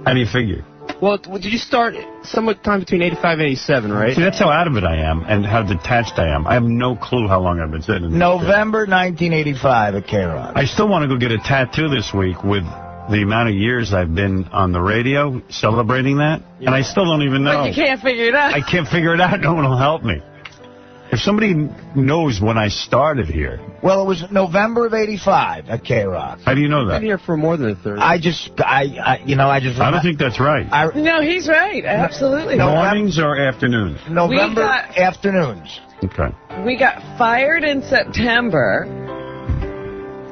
How do you figure? Well, did you start somewhat time between 85 and 87, right? See, that's how out of it I am and how detached I am. I have no clue how long I've been sitting in this November 1985 at K-Rock. I still want to go get a tattoo this week with the amount of years I've been on the radio celebrating that, and I still don't even know. But you can't figure it out. I can't figure it out. No one will help me. If somebody knows when I started here. Well, it was November of '85 at K-Rock. How do you know that? I've been here for more than a third. I don't think that's right. No, he's right. Absolutely. Mornings or afternoons? November afternoons. Okay. We got fired in September,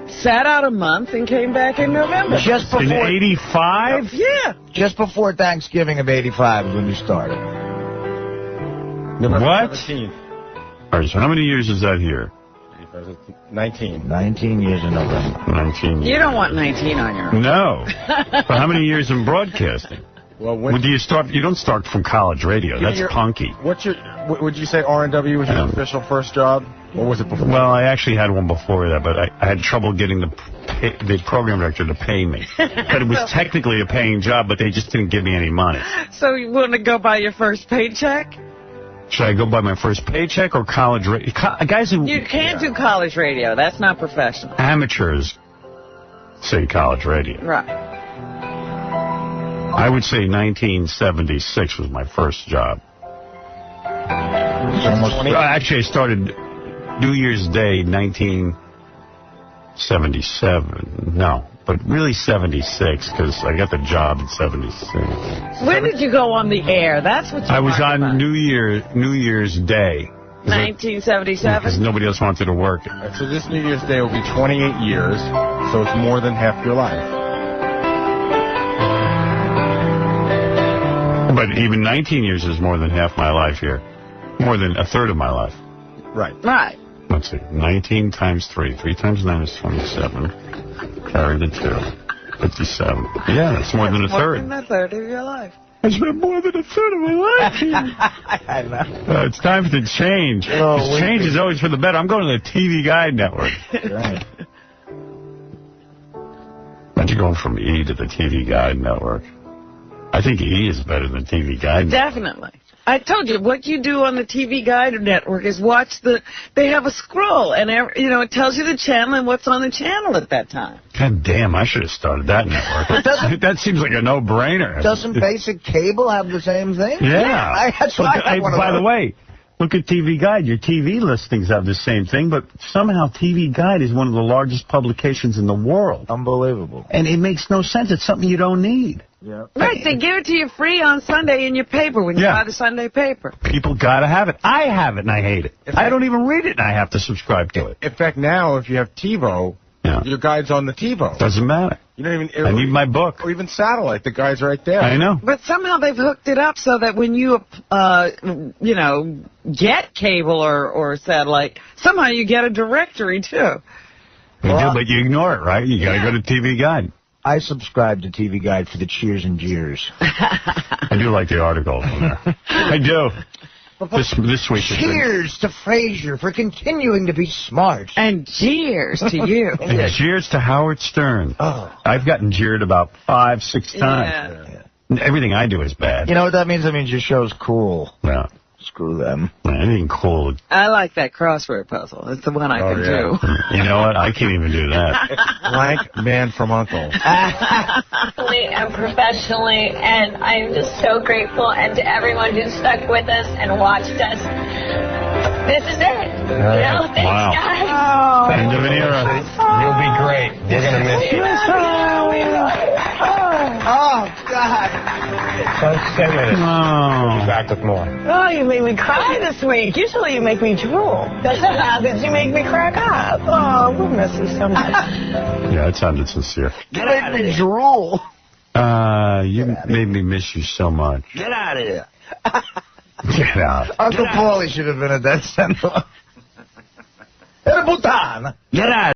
sat out a month, and came back in November. Just before. In '85? Yeah. Just before Thanksgiving of '85 is when you started. What? 17th. All right, so how many years is that here? 19. 19 years in November. 19 years. You don't want 19 on your own. No. But how many years in broadcasting? Well, when do you start? You don't start from college radio. That's punky. Would you say R&W was your official first job? Or was it before? Well, I actually had one before that, but I had trouble getting the program director to pay me. But it was technically a paying job, but they just didn't give me any money. So you want to go by your first paycheck? Should I go by my first paycheck or college radio? Guys who... You can't do college radio. That's not professional. Amateurs say college radio. Right. I would say 1976 was my first job. Actually, I started New Year's Day 1977. No, but really 76 because I got the job in 76. When did you go on the air? That's what I was on New Year's Day. 1977? Because nobody else wanted to work. So this New Year's Day will be 28 years, so it's more than half your life. But even 19 years is more than half my life here. More than a third of my life. Right. Right. Let's see. 19 times 3. 3 times 9 is 27. Carry the 2. 57. Yeah, it's more than a third. More than a third of your life. It's been more than a third of my life. I know. It's time to change. Change is always for the better. I'm going to the TV Guide Network. Right. Imagine going from E to the TV Guide Network. I think E is better than TV Guide. Definitely. I told you, what you do on the TV Guide Network is watch they have a scroll, and it tells you the channel and what's on the channel at that time. God damn, I should have started that network. That seems like a no-brainer. Doesn't basic cable have the same thing? Yeah. That's why by the way, look at TV Guide. Your TV listings have the same thing, but somehow TV Guide is one of the largest publications in the world. Unbelievable. And it makes no sense. It's something you don't need. Yeah. Right, they give it to you free on Sunday in your paper when you buy the Sunday paper. People gotta have it. I have it and I hate it. I don't even read it and I have to subscribe to it. In fact, now if you have TiVo, your guide's on the TiVo. Doesn't matter. You don't even. I need my book. Or even satellite. The guide's right there. I know. But somehow they've hooked it up so that when you, get cable or satellite, somehow you get a directory too. You do, but you ignore it, right? You gotta go to TV Guide. I subscribe to TV Guide for the cheers and jeers. I do like the article from there. I do. This week. Cheers to Frasier for continuing to be smart. And jeers to you. And jeers to Howard Stern. Oh. I've gotten jeered about 5-6 times. Yeah. Everything I do is bad. You know what that means? That means your show's cool. Yeah. Screw them. Anything cool. I like that crossword puzzle. It's the one I can do. You know what? I can't even do that. Blank man from Uncle. And professionally, and I'm just so grateful. And to everyone who stuck with us and watched us. This is it. Thanks, guys. Oh. End of an era. You'll be great. We're going to miss you. Oh, God. So 10 minutes. Oh. Be back with more. Oh, you made me cry this week. Usually you make me drool. That's what happens. You make me crack up. Oh, we'll miss you so much. Yeah, it sounded sincere. Get out of here. Drool. You made me miss you so much. Get out of here. Get out. Uncle Paulie should have been at that center. Get out.